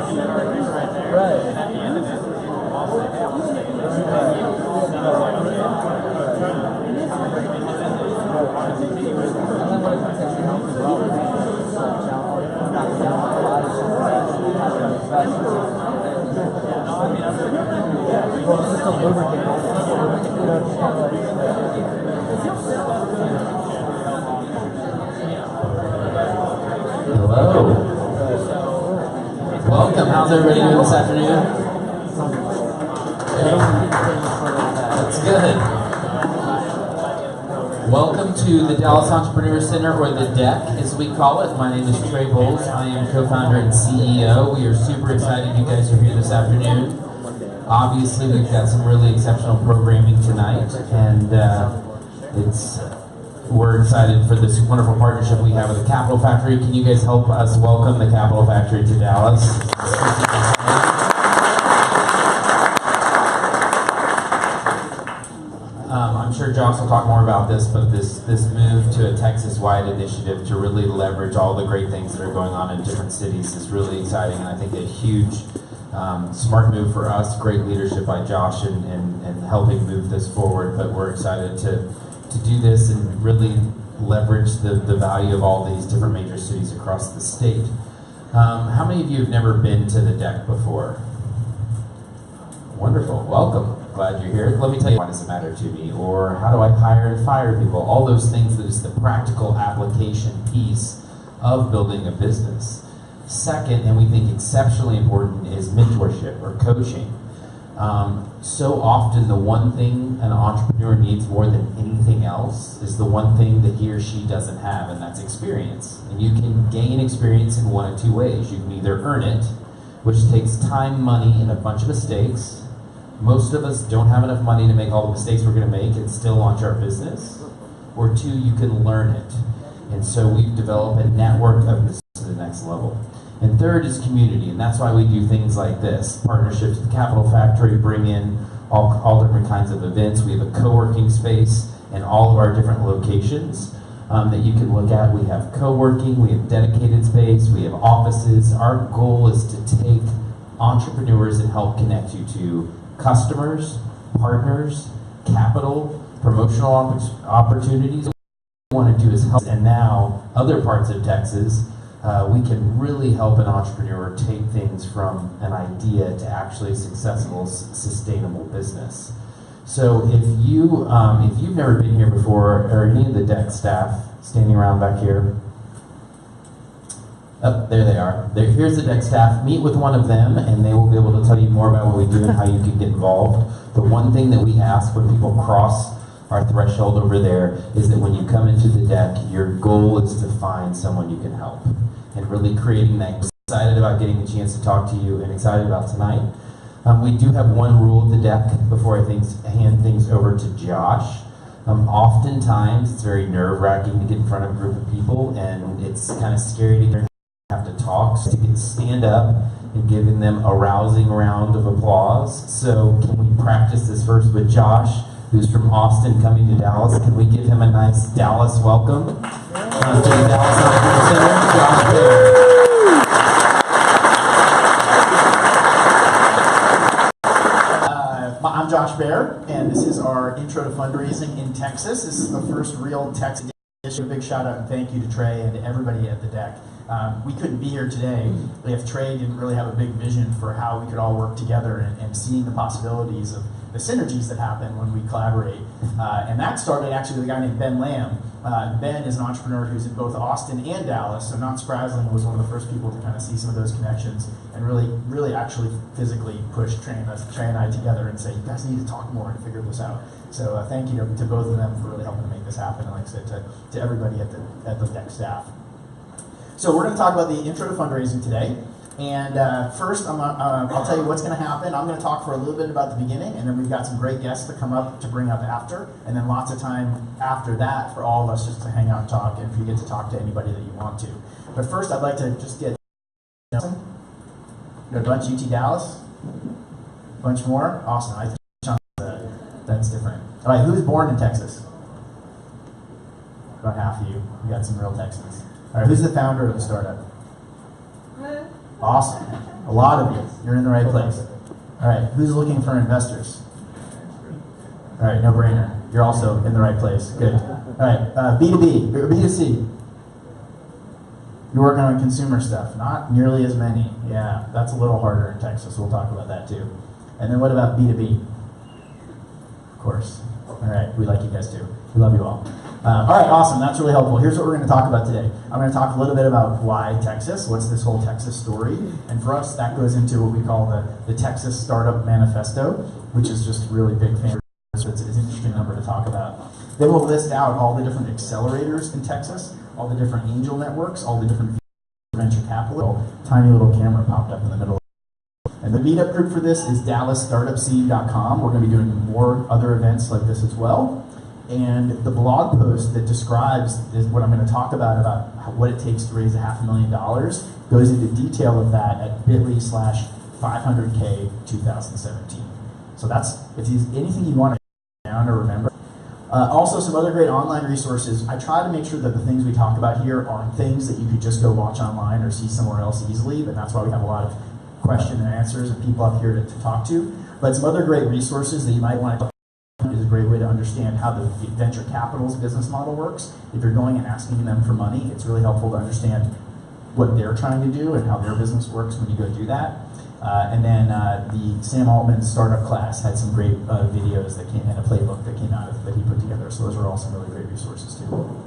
Hello. Welcome. How's everybody doing this afternoon? That's good. Welcome to the Dallas Entrepreneur Center, or the DEC as we call it. My name is Trey Bowles. I am co-founder and CEO. We are super excited you guys are here this afternoon. Obviously, we've got some really exceptional programming tonight, and we're excited for this wonderful partnership we have with the Capital Factory. Can you guys help us welcome the Capital Factory to Dallas? I'm sure Josh will talk more about this, but this move to a Texas-wide initiative to really leverage all the great things that are going on in different cities is really exciting, and I think a huge smart move for us. Great leadership by Josh and helping move this forward, but we're excited to do this and really leverage the value of all these different major cities across the state. How many of you have never been to the DEC before? Wonderful, welcome. Glad you're here. Let me tell you, why does it matter to me? Or how do I hire and fire people? All those things that is the practical application piece of building a business. Second, and we think exceptionally important, is mentorship or coaching. So often the one thing an entrepreneur needs more than anything else is the one thing that he or she doesn't have, and that's experience. And you can gain experience in one of two ways. You can either earn it, which takes time, money, and a bunch of mistakes. Most of us don't have enough money to make all the mistakes we're going to make and still launch our business. Or two, you can learn it. And so we've developed a network of this to the next level. And third is community, and that's why we do things like this. Partnerships with the Capital Factory bring in all different kinds of events. We have a co-working space in all of our different locations that you can look at. We have co-working, we have dedicated space, we have offices. Our goal is to take entrepreneurs and help connect you to customers, partners, capital, promotional opportunities. What we want to do is help, and now other parts of Texas, we can really help an entrepreneur take things from an idea to actually successful, sustainable business. So if you've never been here before, or any of the DEC staff standing around back here, oh, there they are. Here's the DEC staff. Meet with one of them, and they will be able to tell you more about what we do and how you can get involved. The one thing that we ask when people cross our threshold over there is that when you come into the DEC, your goal is to find someone you can help. And really creating that. I'm excited about getting a chance to talk to you and excited about tonight. We do have one rule at the DEC before I hand things over to Josh. Oftentimes, it's very nerve-wracking to get in front of a group of people, and it's kind of scary to have to talk. So you can stand up and giving them a rousing round of applause. So can we practice this first with Josh, who's from Austin coming to Dallas? Can we give him a nice Dallas welcome? To the Dallas Entrepreneur Center, Josh Baer. I'm Josh Baer, and this is our intro to fundraising in Texas. This is the first real Texas edition. A big shout out and thank you to Trey and to everybody at the DEC. We couldn't be here today if Trey didn't really have a big vision for how we could all work together and seeing the possibilities of the synergies that happen when we collaborate. And that started actually with a guy named Ben Lamb. Ben is an entrepreneur who's in both Austin and Dallas, so not surprisingly was one of the first people to kind of see some of those connections and really actually physically push Trey and I together and say, you guys need to talk more and figure this out. So thank you to both of them for really helping to make this happen, and like I said, to everybody at the DEC staff. So we're going to talk about the intro to fundraising today. And first, I'll tell you what's going to happen. I'm going to talk for a little bit about the beginning, and then we've got some great guests to come up to bring up after, and then lots of time after that for all of us just to hang out and talk, and for you get to talk to anybody that you want to. But first, I'd like to just get got a bunch UT Dallas, a bunch more. Awesome. I think that's different. All right, who's born in Texas? About half of you. We got some real Texans. All right, who's the founder of the startup? Awesome. A lot of you. You're in the right place. All right, who's looking for investors? All right, no brainer. You're also in the right place. Good. All right, B2B or B2C. You're working on consumer stuff. Not nearly as many. Yeah, that's a little harder in Texas. We'll talk about that too. And then what about B2B? Of course. All right, we like you guys too. We love you all. All right, awesome. That's really helpful. Here's what we're going to talk about today. I'm going to talk a little bit about why Texas, what's this whole Texas story. And for us, that goes into what we call the Texas Startup Manifesto, which is just a really big fan. So it's an interesting number to talk about. Then we'll list out all the different accelerators in Texas, all the different angel networks, all the different venture capital. Tiny little camera popped up in the middle. And the meetup group for this is DallasStartupScene.com. We're going to be doing more other events like this as well. And the blog post that describes what I'm going to talk about what it takes to raise $500,000 goes into detail of that at bit.ly/500K 2017. So that's, if there's anything you want to down or remember. Also, some other great online resources. I try to make sure that the things we talk about here aren't things that you could just go watch online or see somewhere else easily, but that's why we have a lot of question and answers and people up here to talk to. But some other great resources that you might want to is a great way to understand how the venture capital's business model works. If you're going and asking them for money, it's really helpful to understand what they're trying to do and how their business works when you go do that. And then the Sam Altman startup class had some great videos that came and a playbook that came out of that he put together. So those are all some really great resources too.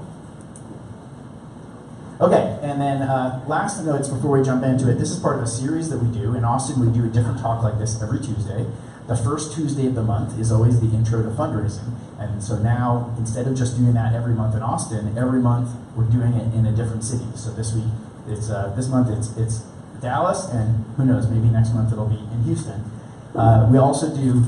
Okay, and then last notes before we jump into it. This is part of a series that we do. In Austin, we do a different talk like this every Tuesday. The first Tuesday of the month is always the intro to fundraising. And so now, instead of just doing that every month in Austin, every month we're doing it in a different city. So this week, this month it's Dallas, and who knows, maybe next month it'll be in Houston. We also do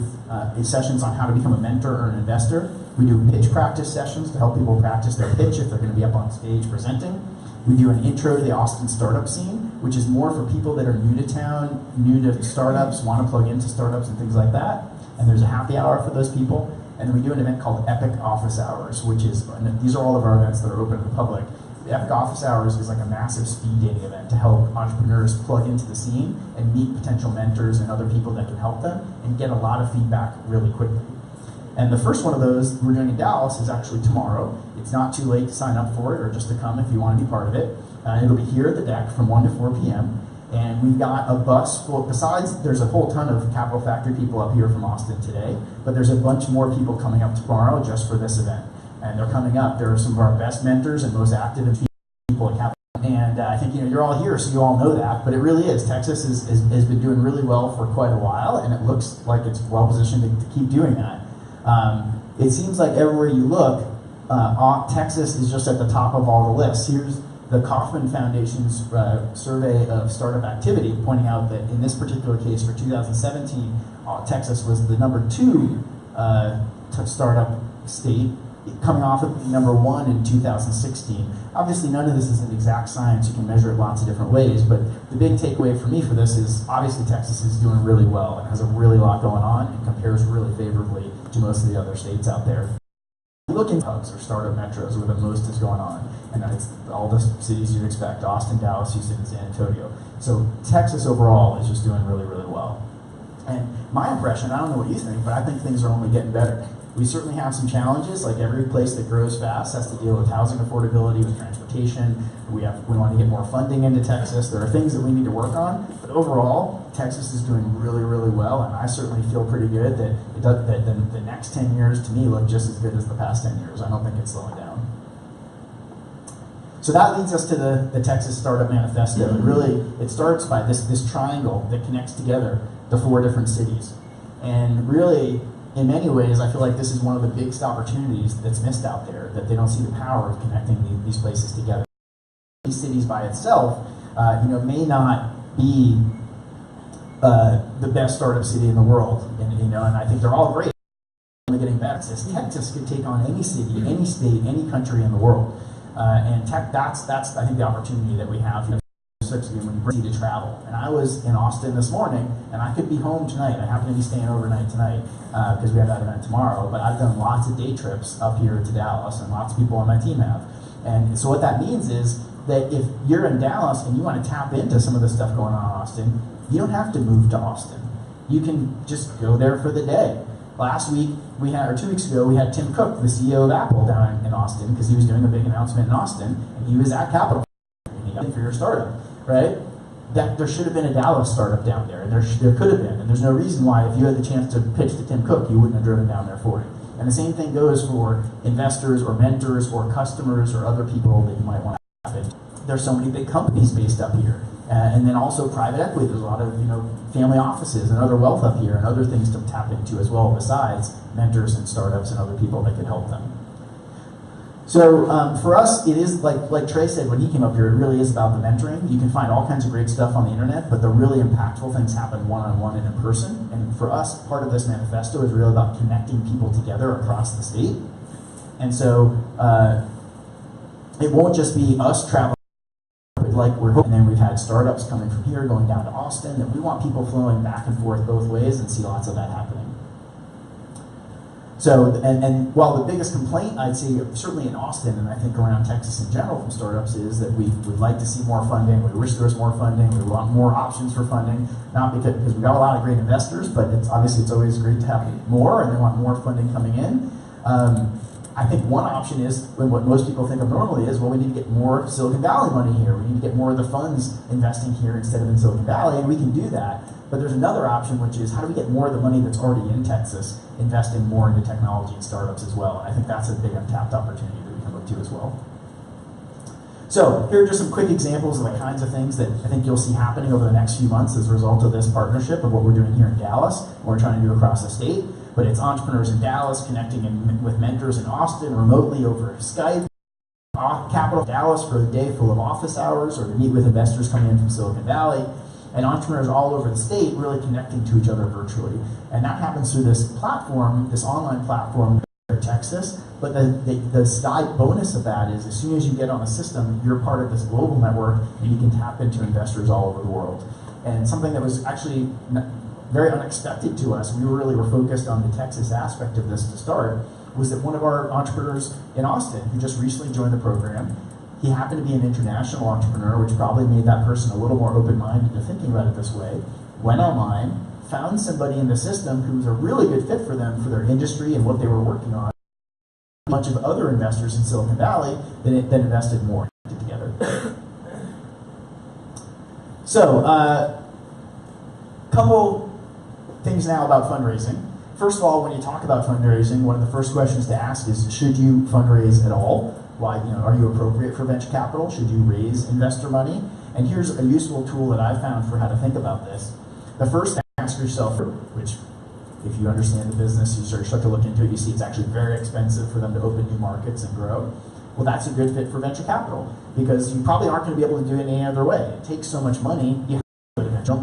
sessions on how to become a mentor or an investor. We do pitch practice sessions to help people practice their pitch if they're going to be up on stage presenting. We do an intro to the Austin startup scene, which is more for people that are new to town, new to startups, want to plug into startups and things like that. And there's a happy hour for those people. And then we do an event called Epic Office Hours, which is, and these are all of our events that are open to the public. The Epic Office Hours is like a massive speed dating event to help entrepreneurs plug into the scene and meet potential mentors and other people that can help them and get a lot of feedback really quickly. And the first one of those we're doing in Dallas is actually tomorrow. It's not too late to sign up for it or just to come if you want to be part of it. It'll be here at the deck from 1 to 4 p.m. And we've got a bus full, besides, there's a whole ton of Capital Factory people up here from Austin today, but there's a bunch more people coming up tomorrow just for this event. And they're coming up. They're some of our best mentors and most active people at Capital. And I think you're all here, so you all know that, but it really is. Texas has been doing really well for quite a while, and it looks like it's well positioned to keep doing that. It seems like everywhere you look, Texas is just at the top of all the lists. Here's the Kauffman Foundation's survey of startup activity, pointing out that in this particular case for 2017, Texas was the #2 startup state, coming off of number 1 in 2016. Obviously, none of this is an exact science. You can measure it lots of different ways, but the big takeaway for me for this is obviously Texas is doing really well and has a really lot going on and compares really favorably to most of the other states out there. Look in hubs or startup metros where the most is going on, and it's all the cities you'd expect: Austin, Dallas, Houston, and San Antonio. So Texas overall is just doing really, really well. And my impression, I don't know what you think, but I think things are only getting better. We certainly have some challenges, like every place that grows fast has to deal with housing affordability, with transportation. We want to get more funding into Texas. There are things that we need to work on, but overall, Texas is doing really, really well, and I certainly feel pretty good that the next 10 years to me look just as good as the past 10 years. I don't think it's slowing down. So that leads us to the Texas Startup Manifesto. And really, it starts by this triangle that connects together the 4 different cities. And really, in many ways, I feel like this is one of the biggest opportunities that's missed out there, that they don't see the power of connecting these places together. These cities by itself, may not be the best startup city in the world, and I think they're all great. Only getting better. Texas could take on any city, any state, any country in the world, and that's I think the opportunity that we have here. When you bring to travel. And I was in Austin this morning, and I could be home tonight. I happen to be staying overnight tonight because we have that event tomorrow. But I've done lots of day trips up here to Dallas, and lots of people on my team have. And so what that means is that if you're in Dallas and you want to tap into some of the stuff going on in Austin, you don't have to move to Austin. You can just go there for the day. Last week, or 2 weeks ago, we had Tim Cook, the CEO of Apple, down in Austin because he was doing a big announcement in Austin, and he was at Capital for your startup, right? That there should have been a Dallas startup down there, and there could have been, and there's no reason why if you had the chance to pitch to Tim Cook, you wouldn't have driven down there for it. And the same thing goes for investors or mentors or customers or other people that you might want to have in. There's so many big companies based up here. And then also private equity. There's a lot of family offices and other wealth up here and other things to tap into as well besides mentors and startups and other people that could help them. So for us, it is like Trey said when he came up here, it really is about the mentoring. You can find all kinds of great stuff on the internet, but the really impactful things happen one-on-one and in person. And for us, part of this manifesto is really about connecting people together across the state. And so it won't just be us traveling like we're hoping, and then we've had startups coming from here going down to Austin, and we want people flowing back and forth both ways and see lots of that happening. So, and while the biggest complaint I'd say certainly in Austin and I think around Texas in general from startups is that we would like to see more funding, we wish there was more funding, we want more options for funding, not because we've got a lot of great investors, but it's always great to have more and they want more funding coming in. I think one option is what most people think of normally is, well, we need to get more Silicon Valley money here. We need to get more of the funds investing here instead of in Silicon Valley, and we can do that. But there's another option, which is how do we get more of the money that's already in Texas investing more into technology and startups as well? And I think that's a big untapped opportunity that we can look to as well. So here are just some quick examples of the kinds of things that I think you'll see happening over the next few months as a result of this partnership of what we're doing here in Dallas, what we're trying to do across the state. But it's entrepreneurs in Dallas connecting with mentors in Austin remotely over Skype, Capital Dallas for a day full of office hours, or to meet with investors coming in from Silicon Valley, and entrepreneurs all over the state really connecting to each other virtually. And that happens through this platform, this online platform in Texas. But the side bonus of that is as soon as you get on the system, you're part of this global network and you can tap into investors all over the world. And something that was actually very unexpected to us, we really were focused on the Texas aspect of this to start, was that one of our entrepreneurs in Austin, who just recently joined the program, he happened to be an international entrepreneur, which probably made that person a little more open-minded to thinking about it this way, went online, found somebody in the system who was a really good fit for them, for their industry and what they were working on. A bunch of other investors in Silicon Valley that invested more together. So, couple things now about fundraising. First of all, when you talk about fundraising, one of the first questions to ask is, should you fundraise at all? Why, are you appropriate for venture capital? Should you raise investor money? And here's a useful tool that I found for how to think about this. The first thing, ask yourself, which if you understand the business, you start to look into it, you see it's actually very expensive for them to open new markets and grow. Well, that's a good fit for venture capital because you probably aren't going to be able to do it any other way. It takes so much money.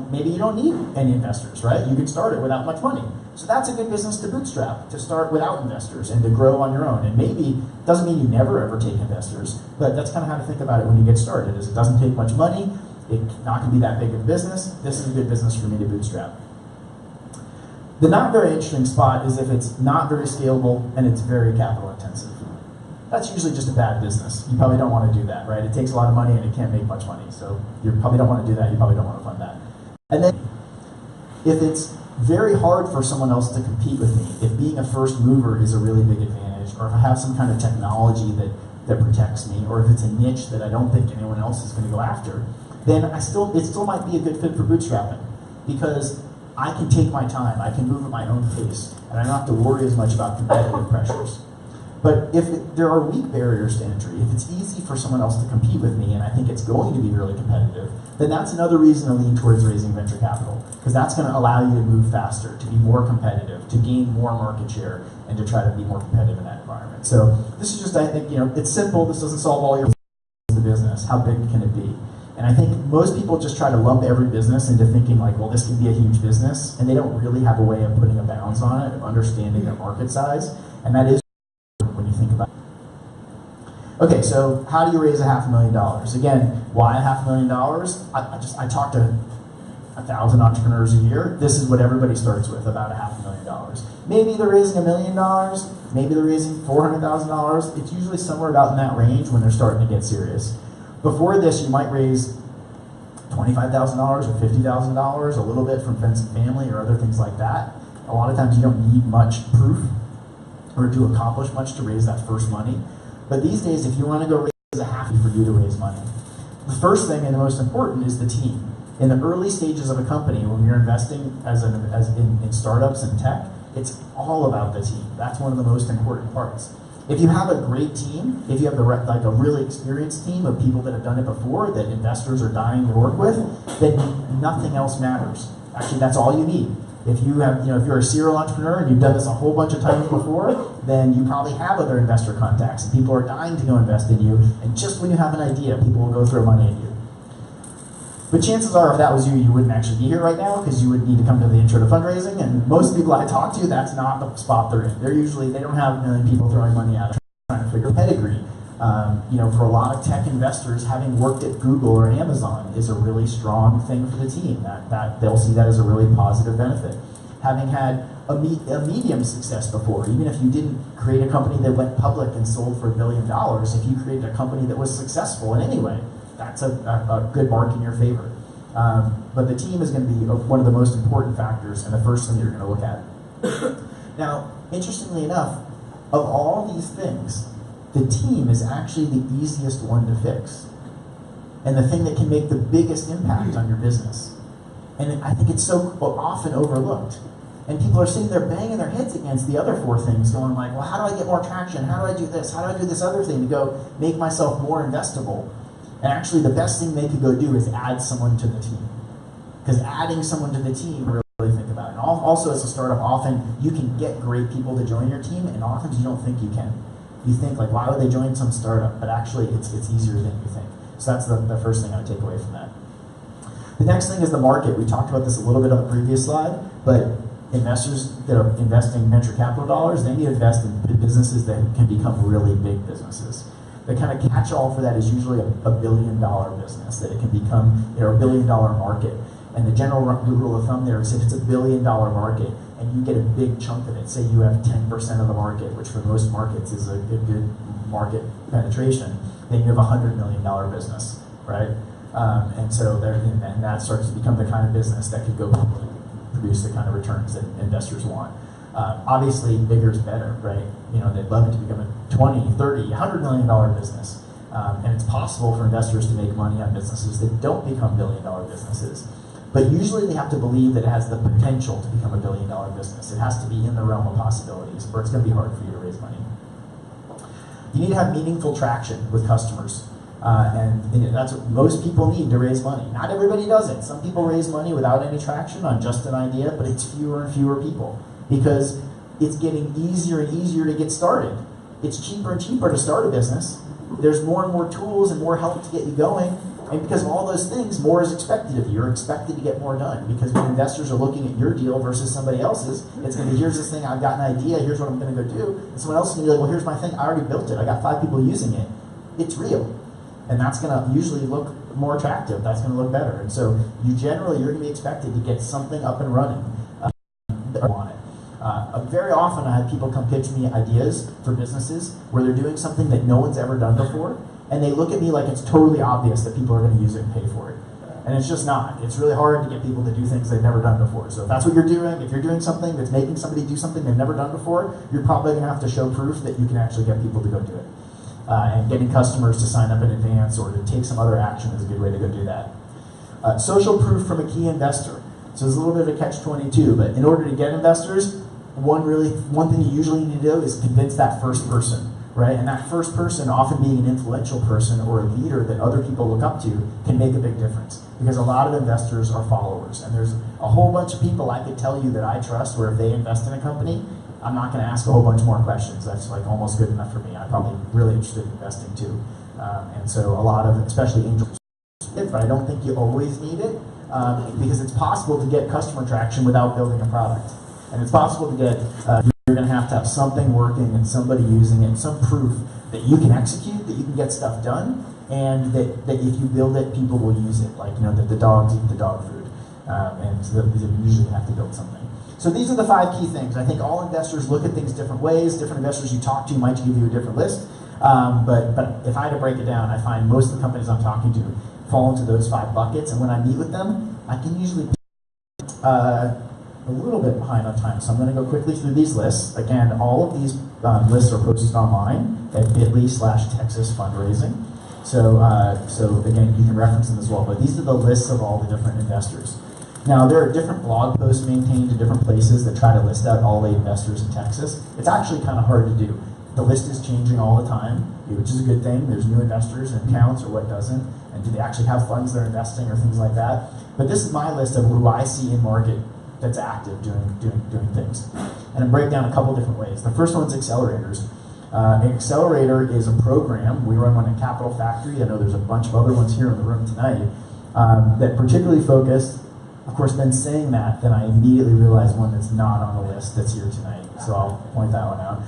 Maybe you don't need any investors, right? You can start it without much money. So that's a good business to bootstrap, to start without investors and to grow on your own. And maybe, doesn't mean you never ever take investors, but that's kind of how to think about it when you get started, is it doesn't take much money, it's not going to be that big of a business, this is a good business for me to bootstrap. The not very interesting spot is if it's not very scalable and it's very capital intensive. That's usually just a bad business. You probably don't want to do that, right? It takes a lot of money and it can't make much money. So you probably don't want to do that, you probably don't want to fund that. And then if it's very hard for someone else to compete with me, if being a first mover is a really big advantage, or if I have some kind of technology that protects me, or if it's a niche that I don't think anyone else is going to go after, then it still might be a good fit for bootstrapping. Because I can take my time, I can move at my own pace, and I don't have to worry as much about competitive pressures. But if there are weak barriers to entry, if it's easy for someone else to compete with me, and I think it's going to be really competitive, then that's another reason to lean towards raising venture capital, because that's going to allow you to move faster, to be more competitive, to gain more market share, and to try to be more competitive in that environment. So this is just, I think, it's simple. This doesn't solve all your the business. How big can it be? And I think most people just try to lump every business into thinking like, well, this can be a huge business, and they don't really have a way of putting a bounds on it, of understanding their market size, and that is when you think about it. Okay, so how do you raise $500,000? Again, why $500,000? I talk to 1,000 entrepreneurs a year. This is what everybody starts with, about $500,000. Maybe they're raising $1 million, maybe they're raising $400,000. It's usually somewhere about in that range when they're starting to get serious. Before this, you might raise $25,000 or $50,000, a little bit from friends and family or other things like that. A lot of times you don't need much proof or to accomplish much to raise that first money. But these days, if you want to go raise a half for you to raise money, the first thing and the most important is the team. In the early stages of a company, when you're investing in startups and tech, it's all about the team. That's one of the most important parts. If you have a great team, if you have a really experienced team of people that have done it before, that investors are dying to work with, then nothing else matters. Actually, that's all you need. If you have, if you're a serial entrepreneur and you've done this a whole bunch of times before, then you probably have other investor contacts, and people are dying to go invest in you. And just when you have an idea, people will go throw money at you. But chances are, if that was you, you wouldn't actually be here right now, because you would need to come to the intro to fundraising. And most people I talk to, that's not the spot they're in. They don't have a million people throwing money at them trying to figure pedigree. For a lot of tech investors, having worked at Google or Amazon is a really strong thing for the team. That they'll see that as a really positive benefit. Having had a medium success before, even if you didn't create a company that went public and sold for $1 billion, if you created a company that was successful in any way, that's a good mark in your favor. But the team is going to be one of the most important factors and the first thing you're going to look at. Now, interestingly enough, of all these things, the team is actually the easiest one to fix, and the thing that can make the biggest impact on your business. And I think it's so often overlooked. And people are sitting there banging their heads against the other four things, going like, well, how do I get more traction? How do I do this? How do I do this other thing to go make myself more investable? And actually, the best thing they could go do is add someone to the team. Because adding someone to the team, really think about it. And also, as a startup, often you can get great people to join your team, and often you don't think you can. You think, like, why would they join some startup? But actually, it's easier than you think. So that's the first thing I would take away from that. The next thing is the market. We talked about this a little bit on the previous slide, but investors that are investing venture capital dollars, they need to invest in businesses that can become really big businesses. The kind of catch-all for that is usually a $1 billion business, that it can become a $1 billion market. And the general rule of thumb there is if it's a $1 billion market and you get a big chunk of it, say you have 10% of the market, which for most markets is a good market penetration, then you have a $100 million business, right? And that starts to become the kind of business that could go public and produce the kind of returns that investors want. Obviously, bigger is better, right? They'd love it to become a $20, $30, $100 million business. And it's possible for investors to make money on businesses that don't become $1 billion businesses. But usually they have to believe that it has the potential to become a $1 billion business. It has to be in the realm of possibilities, or it's going to be hard for you to raise money. You need to have meaningful traction with customers. And that's what most people need to raise money. Not everybody does it. Some people raise money without any traction on just an idea, but it's fewer and fewer people, because it's getting easier and easier to get started. It's cheaper and cheaper to start a business. There's more and more tools and more help to get you going. And because of all those things, more is expected of you. You're expected to get more done. Because when investors are looking at your deal versus somebody else's, it's going to be, here's this thing, I've got an idea, here's what I'm going to go do. And someone else is going to be like, well, here's my thing, I already built it. I got 5 people using it. It's real. And that's going to usually look more attractive. That's going to look better. And so you're going to be expected to get something up and running on it. Very often I have people come pitch me ideas for businesses where they're doing something that no one's ever done before, and they look at me like it's totally obvious that people are going to use it and pay for it. And it's just not. It's really hard to get people to do things they've never done before. So if that's what you're doing, if you're doing something that's making somebody do something they've never done before, you're probably going to have to show proof that you can actually get people to go do it. And getting customers to sign up in advance or to take some other action is a good way to go do that. Social proof from a key investor. So there's a little bit of a catch-22, but in order to get investors, one thing you usually need to do is convince that first person, right? And that first person, often being an influential person or a leader that other people look up to, can make a big difference. Because a lot of investors are followers. And there's a whole bunch of people I could tell you that I trust where if they invest in a company, I'm not going to ask a whole bunch more questions. That's like almost good enough for me. I'm probably really interested in investing too. And so a lot of, especially angels, but I don't think you always need it because it's possible to get customer traction without building a product. And it's possible to get, you're going to have something working and somebody using it, some proof that you can execute, that you can get stuff done, and that if you build it, people will use it. Like, that the dogs eat the dog food. And so you usually have to build something. So these are the 5 key things. I think all investors look at things different ways. Different investors you talk to might give you a different list. But if I had to break it down, I find most of the companies I'm talking to fall into those 5 buckets, and when I meet with them, I can usually a little bit behind on time, so I'm going to go quickly through these lists. Again, all of these lists are posted online at bit.ly/Texas fundraising. So again, you can reference them as well, but these are the lists of all the different investors. Now, there are different blog posts maintained in different places that try to list out all the investors in Texas. It's actually kind of hard to do. The list is changing all the time, which is a good thing. There's new investors and counts or what doesn't, and do they actually have funds they're investing or things like that. But this is my list of who I see in market that's active doing things. And I break down a couple different ways. The first one's accelerators. An accelerator is a program. We run one at Capital Factory. I know there's a bunch of other ones here in the room tonight that particularly focus. Of course, then saying that, then I immediately realize one that's not on the list that's here tonight. So I'll point that one out.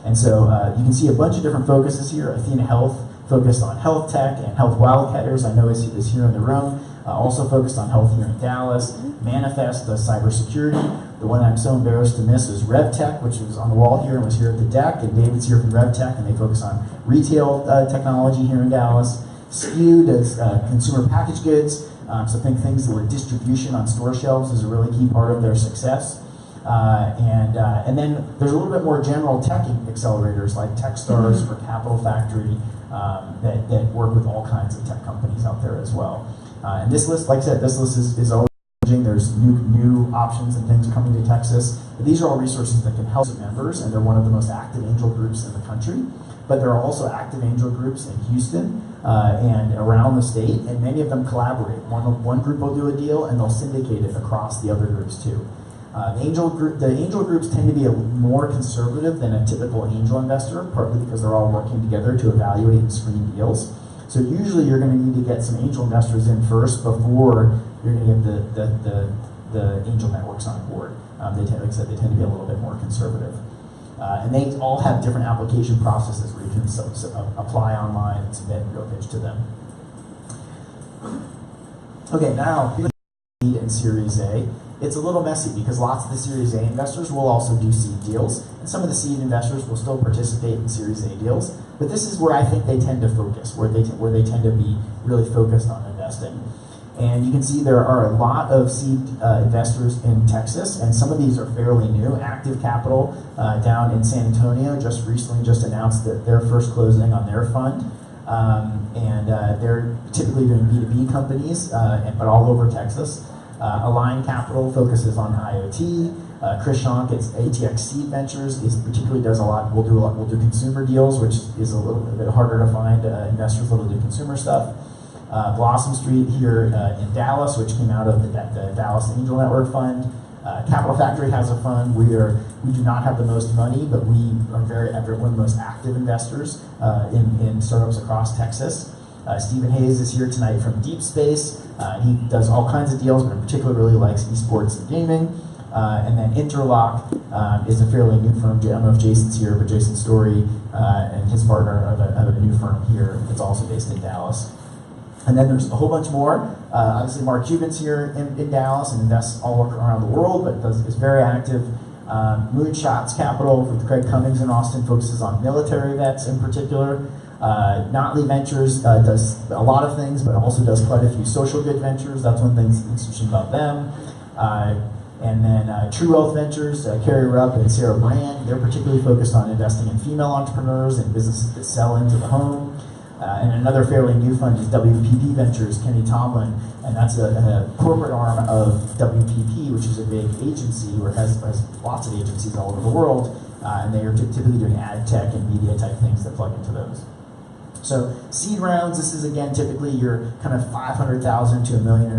And so you can see a bunch of different focuses here. Athena Health focused on health tech, and Health Wildcatters, I know is here in the room, also focused on health here in Dallas. Manifest does cybersecurity. The one I'm so embarrassed to miss is RevTech, which was on the wall here and was here at the deck, and David's here from RevTech, and they focus on retail technology here in Dallas. SKU does consumer packaged goods, so think things where distribution on store shelves is a really key part of their success. And then there's a little bit more general tech accelerators like Techstars for Capital Factory that work with all kinds of tech companies out there as well. And this list, like I said, this list is always changing. There's new options and things coming to Texas. But these are all resources that can help members, and they're one of the most active angel groups in the country. But there are also active angel groups in Houston and around the state, and many of them collaborate. One group will do a deal, and they'll syndicate it across the other groups too. The angel groups tend to be more conservative than a typical angel investor, partly because they're all working together to evaluate and screen deals. So usually you're going to need to get some angel investors in first before you're going to get the angel networks on board. Like I said, they tend to be a little bit more conservative. And they all have different application processes where you can apply online and submit and go pitch to them. Okay, now, seed and Series A. It's a little messy because lots of the Series A investors will also do seed deals, and some of the seed investors will still participate in Series A deals. But this is where I think they tend to focus, where they tend to be really focused on investing. And you can see there are a lot of seed investors in Texas, and some of these are fairly new. Active Capital down in San Antonio recently announced that their first closing on their fund. And they're typically doing B2B companies, but all over Texas. Align Capital focuses on IoT. Chris Schonk at ATX Seed Ventures particularly does a lot. We'll do consumer deals, which is a little bit harder to find investors that'll do consumer stuff. Blossom Street here in Dallas, which came out of the Dallas Angel Network Fund. Capital Factory has a fund. We do not have the most money, but we are one of the most active investors in startups across Texas. Stephen Hayes is here tonight from Deep Space. He does all kinds of deals, but in particular really likes esports and gaming. And then Interlock is a fairly new firm. I don't know if Jason's here, but Jason Story and his partner have a new firm here that's also based in Dallas. And then there's a whole bunch more. Obviously, Mark Cuban's here in Dallas and invests all around the world, but is very active. Moonshots Capital with Craig Cummings in Austin focuses on military vets in particular. Notley Ventures does a lot of things, but also does quite a few social good ventures. That's one thing that's interesting about them. And then True Wealth Ventures, Carrie Rupp and Sarah Brand, they're particularly focused on investing in female entrepreneurs and businesses that sell into the home. And another fairly new fund is WPP Ventures, Kenny Tomlin, and that's a corporate arm of WPP, which is a big agency, or has lots of agencies all over the world, and they are typically doing ad tech and media type things that plug into those. So seed rounds, this is again typically your kind of $500,000 to $1.5 million,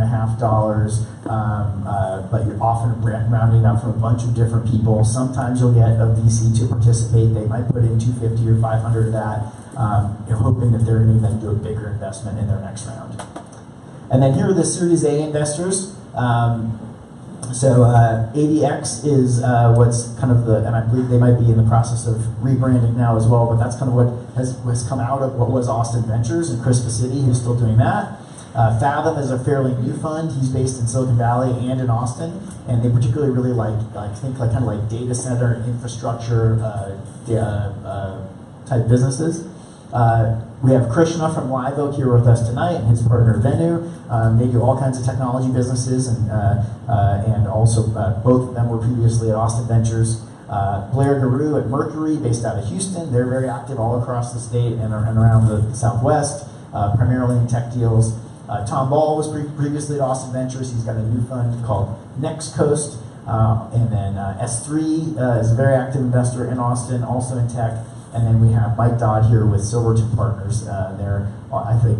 but you're often rounding up from a bunch of different people. Sometimes you'll get a VC to participate. They might put in $250 or $500 of that, you're hoping that they're going to then do a bigger investment in their next round. And then here are the Series A investors. ADX is what's kind of and I believe they might be in the process of rebranding now as well, but that's kind of what has come out of what was Austin Ventures and Chris Faciti, who's still doing that. Fathom is a fairly new fund. He's based in Silicon Valley and in Austin, and they particularly really like kind of like data center infrastructure type businesses. We have Krishna from Live Oak here with us tonight, and his partner Venu. They do all kinds of technology businesses, and also both of them were previously at Austin Ventures. Blair Guru at Mercury, based out of Houston. They're very active all across the state and around the Southwest, primarily in tech deals. Tom Ball was previously at Austin Ventures. He's got a new fund called Next Coast. And then S3 is a very active investor in Austin, also in tech. And then we have Mike Dodd here with Silverton Partners. They're, I think,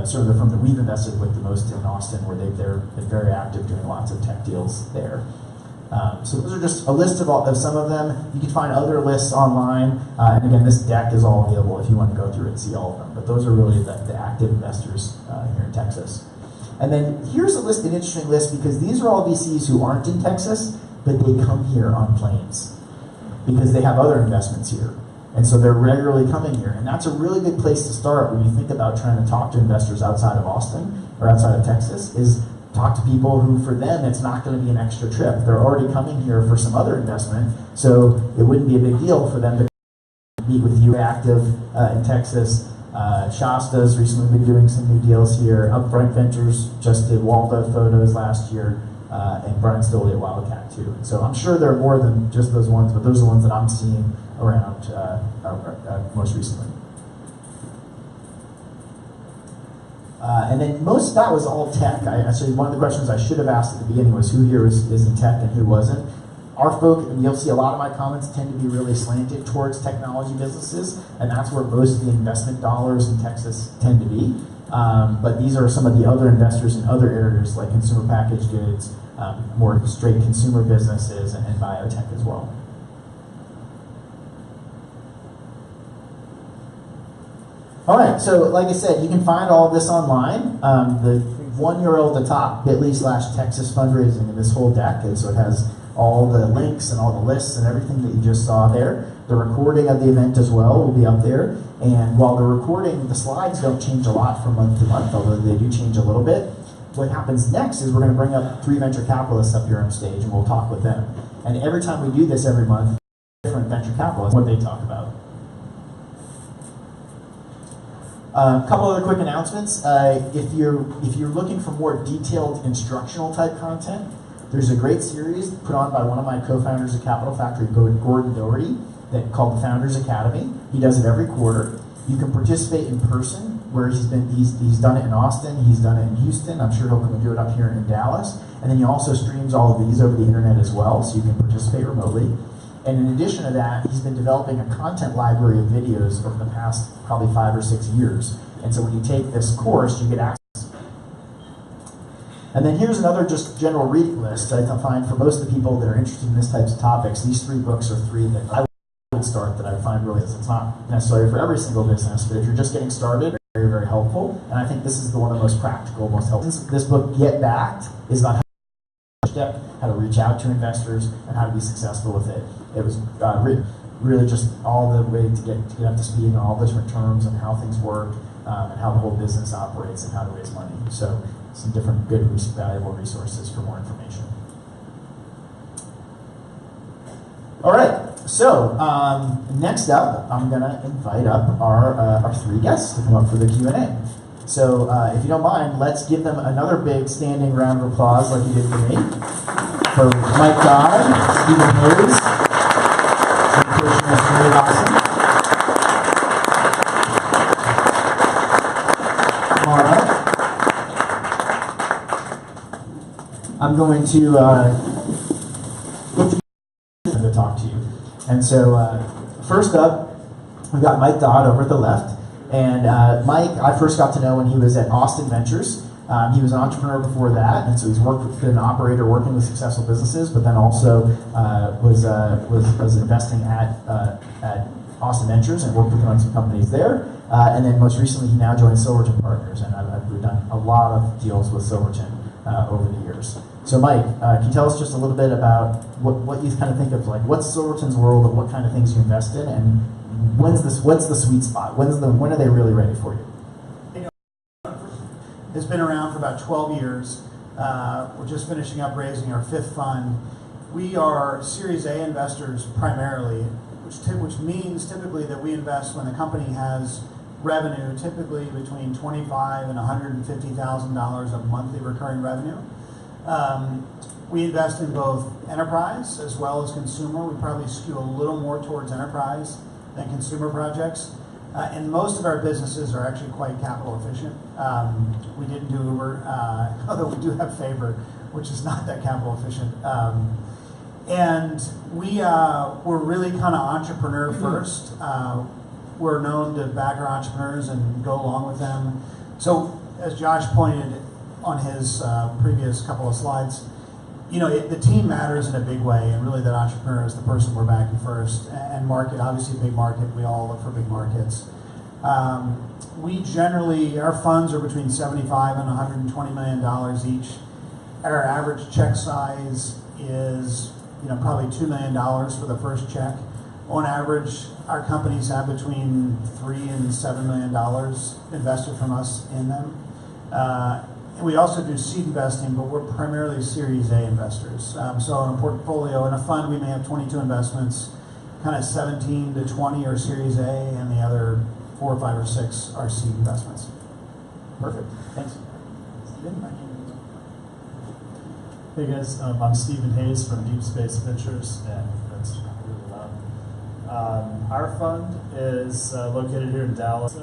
sort of the firm that we've invested with the most in Austin, where they're very active doing lots of tech deals there. So those are just a list of some of them. You can find other lists online. And again, this deck is all available if you want to go through it and see all of them. But those are really the active investors here in Texas. And then here's an interesting list, because these are all VCs who aren't in Texas, but they come here on planes because they have other investments here. And so they're regularly coming here. And that's a really good place to start when you think about trying to talk to investors outside of Austin or outside of Texas, is talk to people who, for them, it's not going to be an extra trip. They're already coming here for some other investment, so it wouldn't be a big deal for them to meet with you active in Texas. Shasta's recently been doing some new deals here. Upfront Ventures just did Waldo Photos last year, and Brian Stoley at Wildcat too. And so I'm sure there are more than just those ones, but those are the ones that I'm seeing around most recently. And then most of that was all tech. Actually, one of the questions I should have asked at the beginning was who here is in tech and who wasn't. Our folk, and you'll see a lot of my comments tend to be really slanted towards technology businesses, and that's where most of the investment dollars in Texas tend to be. But these are some of the other investors in other areas like consumer packaged goods, more straight consumer businesses, and biotech as well. All right, so like I said, you can find all of this online. The one URL at the top, bit.ly/Texas fundraising, and this whole deck, and so it has all the links and all the lists and everything that you just saw there. The recording of the event as well will be up there. And while the recording, the slides don't change a lot from month to month, although they do change a little bit. What happens next is we're going to bring up 3 venture capitalists up here on stage, and we'll talk with them. And every time we do this every month, different venture capitalists, what they talk about. A couple other quick announcements. If you're looking for more detailed instructional type content, there's a great series put on by one of my co-founders at Capital Factory, Gordon Doherty, called the Founders Academy. He does it every quarter. You can participate in person, where he's done it in Austin, he's done it in Houston. I'm sure he'll come and do it up here in Dallas. And then he also streams all of these over the internet as well, so you can participate remotely. And in addition to that, he's been developing a content library of videos over the past probably 5 or 6 years. And so when you take this course, you get access. And then here's another just general reading list I find for most of the people that are interested in this types of topics. These 3 books are 3 that I would start that I find really, it's not necessarily for every single business, but if you're just getting started, very, very helpful. And I think this is one of the most practical, most helpful. This book, Get Backed, is about how to reach out to investors and how to be successful with it. It was really just all the way to get up to speed on all the different terms and how things work, and how the whole business operates and how to raise money. So some different good, valuable resources for more information. All right, so next up, I'm gonna invite up our 3 guests to come up for the Q&A. So if you don't mind, let's give them another big standing round of applause like you did for me. For Mike Dodd, Stephen Hayes, and Krishna Srinivasan. Come on up. I'm going to talk to you. And so first up, we've got Mike Dodd over at the left. And Mike, I first got to know when he was at Austin Ventures. He was an entrepreneur before that, and so he's worked with an operator working with successful businesses, but then also was investing at Austin Ventures and worked with him on some companies there. And then most recently, he now joined Silverton Partners, and I've done a lot of deals with Silverton over the years. So Mike, can you tell us just a little bit about what you kind of think of, like, what's Silverton's world and what kind of things you invest in, and what's the sweet spot? When are they really ready for you? has been around for about 12 years. We're just finishing up raising our 5th fund. We are Series A investors primarily, which means typically that we invest when the company has revenue, typically between $25,000 and $150,000 of monthly recurring revenue. We invest in both enterprise as well as consumer. We probably skew a little more towards enterprise than consumer projects. And most of our businesses are actually quite capital efficient. We didn't do Uber, although we do have Favor, which is not that capital efficient. And we're really kind of entrepreneur first. We're known to back our entrepreneurs and go along with them. So as Josh pointed on his previous couple of slides, you know, the team matters in a big way, and really that entrepreneur is the person we're backing first. And market, obviously big market, we all look for big markets. We generally, our funds are between $75 and $120 million each. Our average check size is, you know, probably $2 million for the first check. On average, our companies have between $3 and $7 million invested from us in them. We also do seed investing, but we're primarily Series A investors. So in a portfolio, in a fund, we may have 22 investments, kind of 17 to 20 are Series A, and the other 4 or 5 or 6 are seed investments. Perfect. Thanks. Hey guys, I'm Stephen Hayes from Deep Space Ventures, and that's really loud. Our fund is located here in Dallas.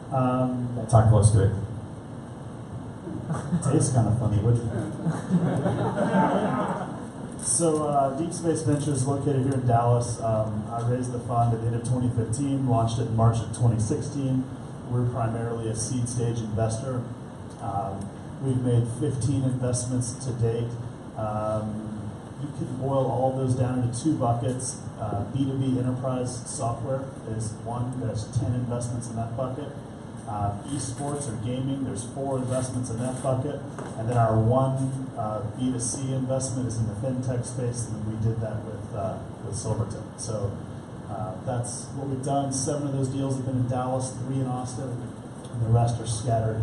Talk close to it. Tastes kind of funny, would you? So Deep Space Ventures is located here in Dallas. I raised the fund at the end of 2015, launched it in March of 2016. We're primarily a seed stage investor. We've made 15 investments to date. You can boil all of those down into 2 buckets. B2B enterprise software is one. There's 10 investments in that bucket. Esports or gaming, there's 4 investments in that bucket. And then our one B2C investment is in the fintech space, and we did that with Silverton. So that's what we've done. 7 of those deals have been in Dallas, 3 in Austin, and the rest are scattered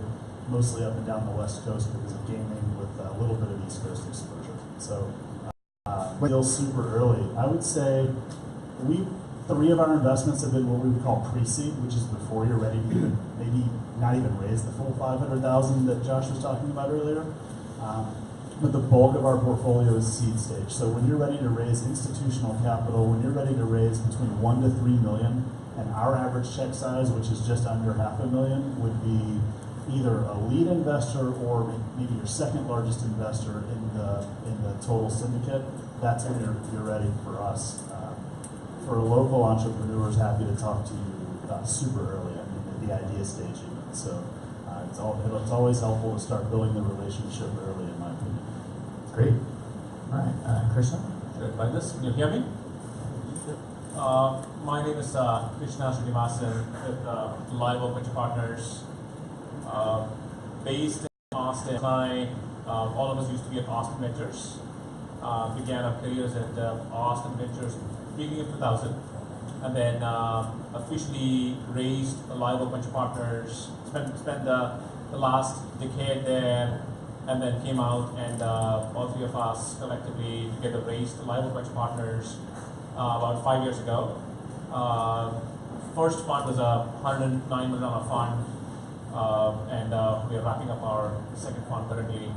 mostly up and down the West Coast because of gaming with a little bit of East Coast exposure. So still super early. I would say 3 of our investments have been what we would call pre-seed, which is before you're ready to even, maybe not even raise the full $500,000 that Josh was talking about earlier. But the bulk of our portfolio is seed stage. So when you're ready to raise institutional capital, when you're ready to raise between 1 to 3 million, and our average check size, which is just under $500,000, would be either a lead investor or maybe your second largest investor in the total syndicate. That's when you're ready for us. For local entrepreneurs, happy to talk to you super early. I mean, at the idea stage even. So it's always helpful to start building the relationship early, in my opinion. Great. All right, Krishna. Should I try this? Can you hear me? My name is Krishna Srinivasan with Live Oak Venture Partners, based in Austin. All of us used to be at Austin Ventures. Began our careers at Austin Ventures beginning of 2000, and then officially raised Live Oak Venture Partners. Spent the last decade there, and then came out, and all 3 of us collectively together raised Live Oak Venture Partners about 5 years ago. First fund was a $109 million fund, and we are wrapping up our second fund currently.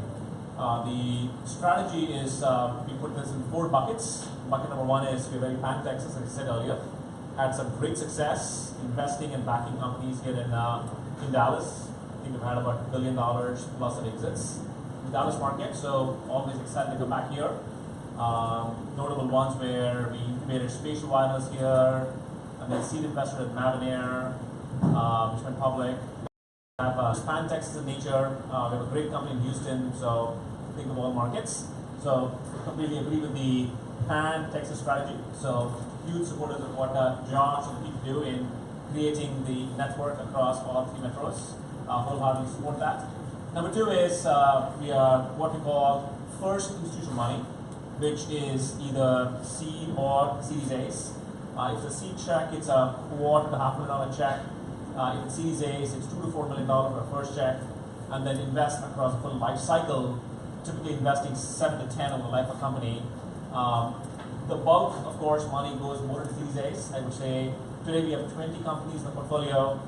The strategy is we put this in 4 buckets. Bucket number 1 is we're very pan-Texas, as I said earlier. Had some great success investing and backing companies here in Dallas. I think we've had about $1 billion plus in exits in the Dallas market, so always excited to come back here. Notable ones where we incubated Spatial Wireless here, and then seed investor at Mavenir, which went public. We have pan-Texas in nature. We have a great company in Houston, so think of all markets. So completely agree with the pan-Texas strategy. So huge supporters of what Josh and the people do in creating the network across all 3 metros. Wholeheartedly support that. Number 2 is we are what we call first institutional money, which is either seed or Series A's. If it's a seed check, it's a $250,000 check. If it's Series A's, it's $2 to $4 million for a first check. and then invest across the full life cycle, typically investing 7 to 10 over the life of a company. The bulk, of course, money goes more into Series A's. I would say today we have 20 companies in the portfolio.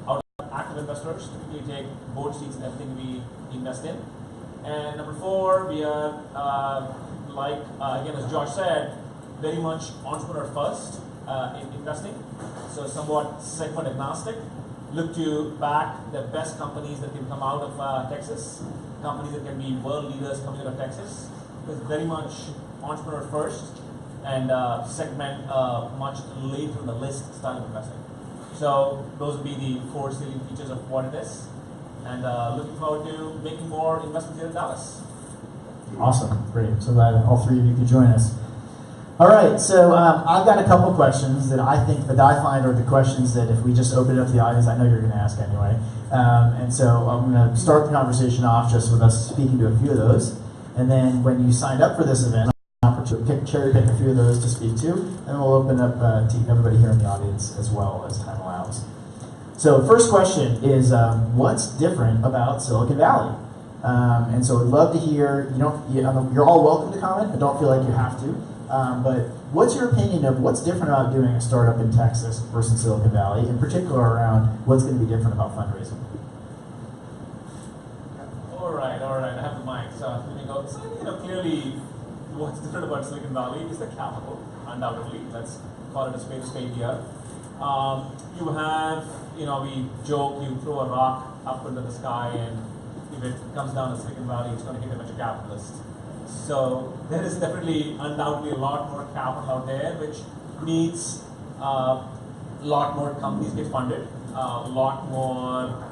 Out of active investors, typically take board seats in everything we invest in. And number 4, we are, again, as Josh said, very much entrepreneur first in investing. So somewhat segment agnostic. Look to back the best companies that can come out of Texas, companies that can be world leaders coming out of Texas. It's very much entrepreneur first and segment much later in the list style of investing. So those would be the 4 salient features of what it is. And looking forward to making more investments here in Dallas. Awesome, great. So glad all 3 of you could join us. All right, so I've got a couple questions that I find are the questions that if we just open it up to the audience, I know you're going to ask anyway. And so I'm going to start the conversation off just with us speaking to a few of those. And then when you signed up for this event, I'll cherry pick a few of those to speak to, and we'll open up to everybody here in the audience as well as time allows. So first question is, what's different about Silicon Valley? And so I'd love to hear, you're all welcome to comment, but don't feel like you have to. But what's your opinion of what's different about doing a startup in Texas versus Silicon Valley, in particular around what's going to be different about fundraising? All right, I have the mic, so let me go. So I think, clearly what's different about Silicon Valley is the capital, undoubtedly. Let's call it a spade here. You have, we joke, you throw a rock up into the sky, and if it comes down to Silicon Valley, it's going to hit a bunch of capitalists. So there is definitely, undoubtedly, a lot more capital out there, which means a lot more companies get funded, a lot more,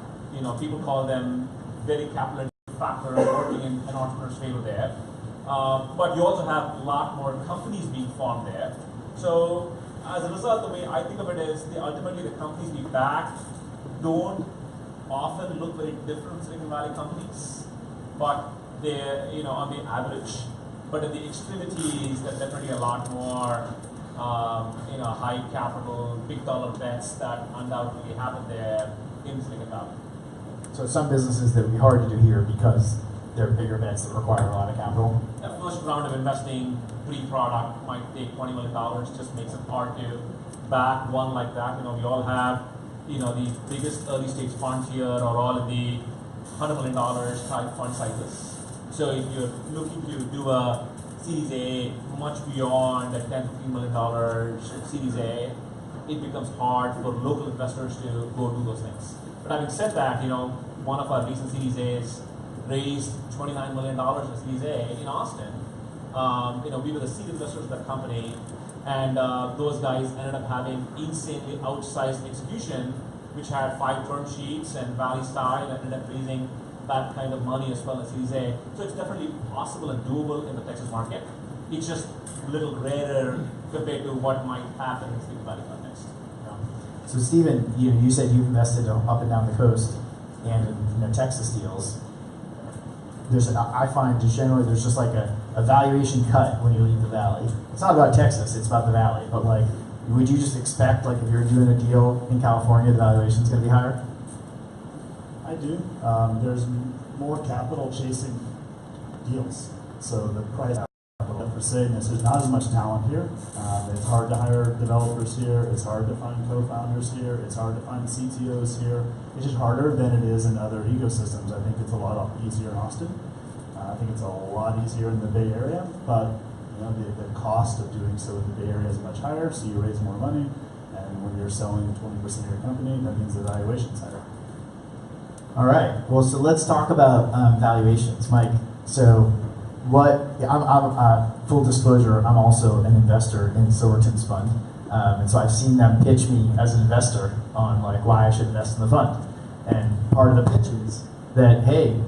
people call them very capital factor working in an entrepreneur's favor there. But you also have a lot more companies being formed there. So as a result, the way I think of it is, ultimately the companies we back don't often look very different from Silicon Valley companies, but they're, on the average. But at the extremities, there's definitely a lot more, high capital, big dollar bets that undoubtedly happen there in Silicon Valley. So some businesses that would be hard to do here because they're bigger bets that require a lot of capital. The first round of investing, pre-product, might take $20 million, just makes it hard to back one like that. We all have, the biggest early stage funds here are all in the $100 million type fund sizes. So if you're looking to do a Series A much beyond that $10, $15 million Series A, it becomes hard for local investors to go do those things. But having said that, one of our recent Series A's raised $29 million in Series A in Austin. We were the seed investors of that company, and those guys ended up having insanely outsized execution, which had 5 term sheets and Valley style, and ended up raising that kind of money as well as Series A. So it's definitely possible and doable in the Texas market. It's just a little rarer compared to what might happen in Silicon Valley context. Yeah. So Stephen, you said you've invested up and down the coast and in Texas deals. I find just generally there's just like a valuation cut when you leave the valley. It's not about Texas, it's about the valley. But would you just expect, if you're doing a deal in California, the valuation's going to be higher? I do. There's more capital chasing deals. So the price for saying this, there's not as much talent here. It's hard to hire developers here. It's hard to find co-founders here. It's hard to find CTOs here. It's just harder than it is in other ecosystems. I think it's a lot easier in Austin. I think it's a lot easier in the Bay Area, but the cost of doing so in the Bay Area is much higher, so you raise more money, and when you're selling 20% of your company, that means the valuation's higher. All right. Well, so let's talk about valuations, Mike. So, I'm full disclosure, I'm also an investor in Silverton's fund, and so I've seen them pitch me as an investor on why I should invest in the fund. And part of the pitch is that, hey,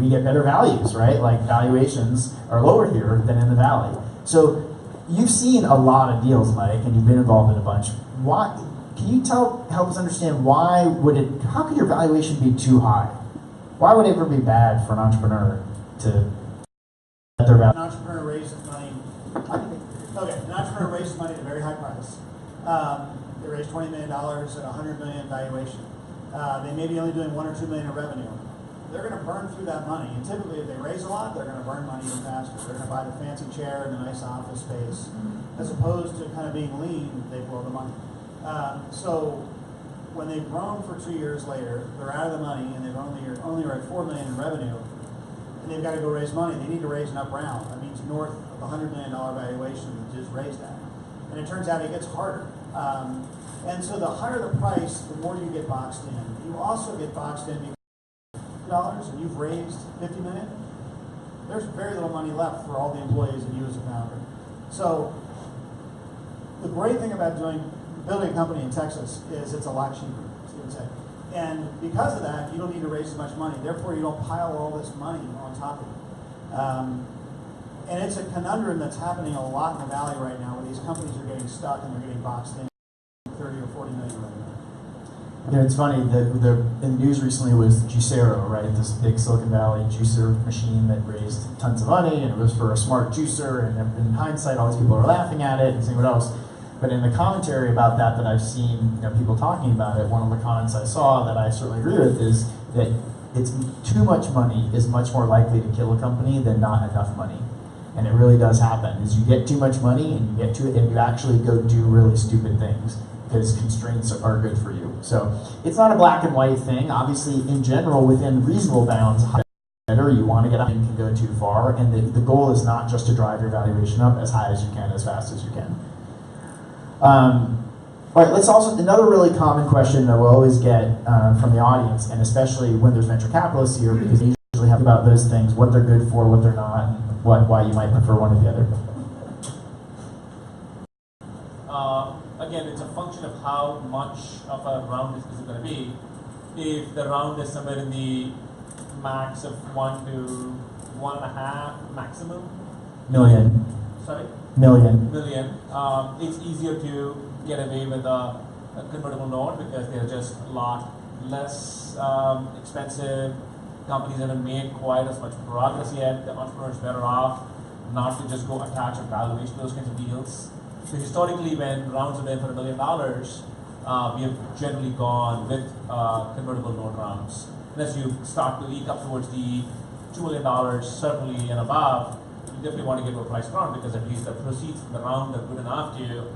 we get better values, right? Valuations are lower here than in the valley. So you've seen a lot of deals, Mike, and you've been involved in a bunch. Why? Can you help us understand how could your valuation be too high? Why would it ever be bad for an entrepreneur to let their value? An entrepreneur raises money. An entrepreneur raises money at a very high price. They raised $20 million at $100 million valuation. They may be only doing $1 or $2 million in revenue. they're going to burn through that money. And typically, if they raise a lot, they're going to burn money even faster. They're going to buy the fancy chair and the nice office space, as opposed to kind of being lean. They blow the money. So when they've grown for 2 years later, they're out of the money, and they've only are at $4 million in revenue, and they've got to go raise money. They need to raise an up round. That means north of the $100 million valuation that just raised that. And it turns out it gets harder. And so the higher the price, the more you get boxed in. You also get boxed in because $50 and you've raised $50 million. There's very little money left for all the employees and you as a founder. So the great thing about building a company in Texas is it's a lot cheaper, as you would say. And because of that, you don't need to raise as much money. Therefore, you don't pile all this money on top of it. And it's a conundrum that's happening a lot in the Valley right now, where these companies are getting stuck and they're getting boxed in 30 or 40 million right now. You know, it's funny, in the news recently was Juicero, right? This big Silicon Valley juicer machine that raised tons of money, and it was for a smart juicer, and in hindsight, all these people are laughing at it and saying what else. But in the commentary about that I've seen, people talking about it, one of the comments I saw that I certainly agree with is that it's too much money is much more likely to kill a company than not enough money. And it really does happen, is you get too much money and you actually go do really stupid things because constraints are good for you. So it's not a black and white thing. Obviously, in general, within reasonable bounds, better, you want to get up and can go too far. And the goal is not just to drive your valuation up as high as you can, as fast as you can. All right, another really common question that we'll always get from the audience, and especially when there's venture capitalists here, because they usually have about those things, what they're good for, what they're not, and why you might prefer one or the other. Again, it's a function of how much of a round is it going to be. If the round is somewhere in the max of 1 to 1.5 maximum Million. Sorry? Million. It's easier to get away with a convertible note because they're just a lot less expensive. Companies haven't made quite as much progress yet. The entrepreneurs better off not to just go attach a valuation to those kinds of deals. So historically, when rounds have been for $1 million, we have generally gone with convertible note rounds. And as you start to eke up towards the $2 million, certainly and above, you definitely want to get to a price round because at least the proceeds from the round are good enough to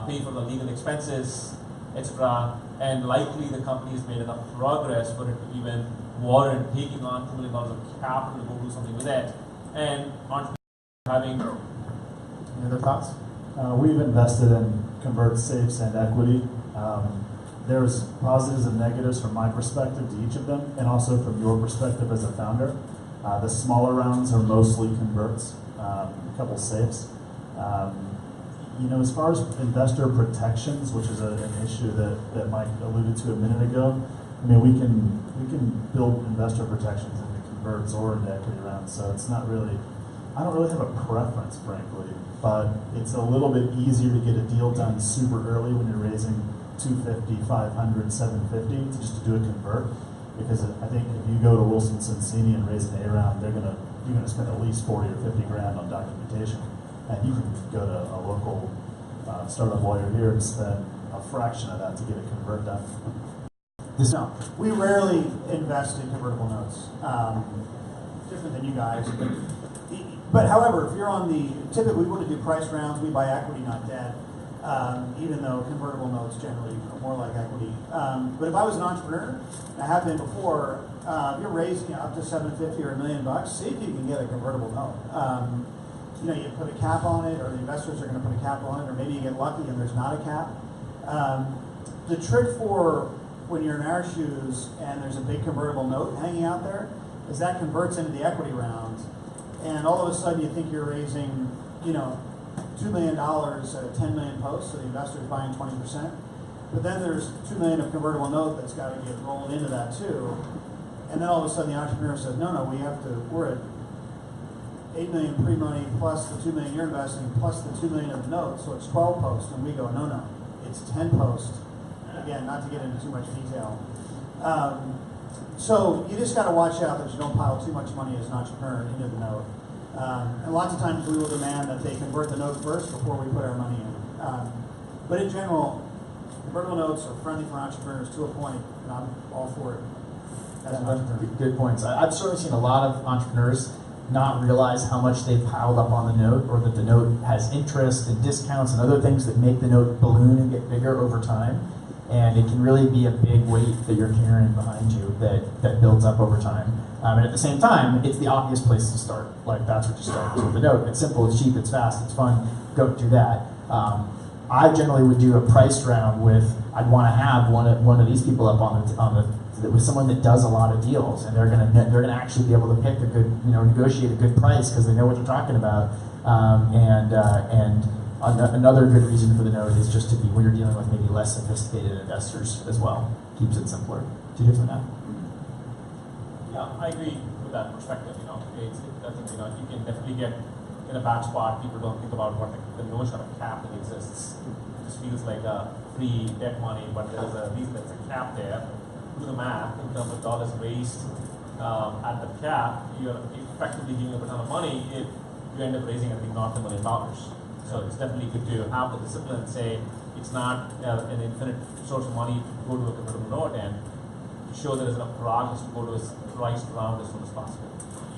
pay for the legal expenses, etc. And likely the company has made enough progress for it to even warrant taking on $2 million of capital to go do something with it. And entrepreneurs having. Any other thoughts? We've invested in convert safes and equity. There's positives and negatives from my perspective to each of them, and also from your perspective as a founder. The smaller rounds are mostly converts, a couple safes. As far as investor protections, which is an issue that Mike alluded to a minute ago, we can build investor protections into converts or into equity rounds. So it's not really, I don't really have a preference, frankly, but it's a little bit easier to get a deal done super early when you're raising 250, 500, 750 just to do a convert. Because I think if you go to Wilson Sonsini and raise an A round, you're gonna spend at least 40 or 50 grand on documentation, and you can go to a local startup lawyer here and spend a fraction of that to get a convert done. No, we rarely invest in convertible notes. Different than you guys. But however, if you're typically we wouldn't do price rounds, we buy equity, not debt. Even though convertible notes generally are more like equity. But if I was an entrepreneur, and I have been before, if you're raising up to $750 or $1 million, see if you can get a convertible note. You put a cap on it, or the investors are going to put a cap on it, or maybe you get lucky and there's not a cap. The trick for when you're in our shoes and there's a big convertible note hanging out there is that converts into the equity round, and all of a sudden you think you're raising, $2 million at a 10 million post, so the investor's buying 20%. But then there's $2 million of convertible note that's got to get rolled into that too. And then all of a sudden the entrepreneur says, no, we're at 8 million pre-money plus the 2 million you're investing plus the 2 million of the note, so it's 12 posts. And we go, no, it's 10 posts. Again, not to get into too much detail. So you just got to watch out that you don't pile too much money as an entrepreneur into the note. And lots of times we will demand that they convert the note first before we put our money in. But in general, convertible notes are friendly for entrepreneurs to a point, and I'm all for it. as an entrepreneur. Good points. I've certainly seen a lot of entrepreneurs not realize how much they've piled up on the note, or that the note has interest and discounts and other things that make the note balloon and get bigger over time. And it can really be a big weight that you're carrying behind you that builds up over time. And at the same time, it's the obvious place to start. Like, that's what you start with the note. It's simple, it's cheap, it's fast, it's fun. Go do that. I generally would do a price round with, I'd want to have one of these people up on the with someone that does a lot of deals, and they're gonna actually be able to pick a good, negotiate a good price because they know what they're talking about. Another good reason for the note is just to be when you're dealing with maybe less sophisticated investors as well. Keeps it simpler. Do you different now? Yeah, I agree with that perspective. I think you can definitely get in a bad spot. People don't think about what the notion of a cap that exists. It just feels like a free debt money, but there's a reason there's a cap there. Do the math in terms of dollars raised at the cap. You're effectively giving up a ton of money if you end up raising, I think, north of $1 million. So it's definitely good to have the discipline and say it's not an infinite source of money to go to a convertible note, and show there is enough progress to go to a priced round as soon as possible.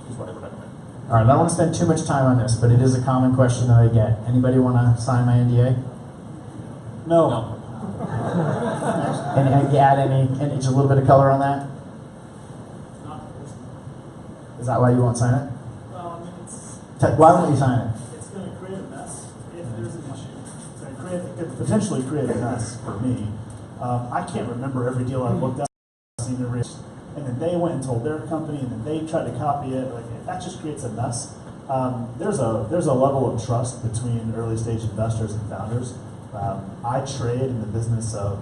Is what I would recommend. All right, I don't want to spend too much time on this, but it is a common question that I get. Anybody want to sign my NDA? No. And add just a little bit of color on that? Is that why you won't sign it? Well, I mean, it's Why won't you sign it? going to create a mess if there's an issue. It could potentially create a mess for me. I can't remember every deal I've looked at, seen the risk, and then they went and told their company, and then they tried to copy it. Like, that just creates a mess. There's a level of trust between early stage investors and founders. I trade in the business of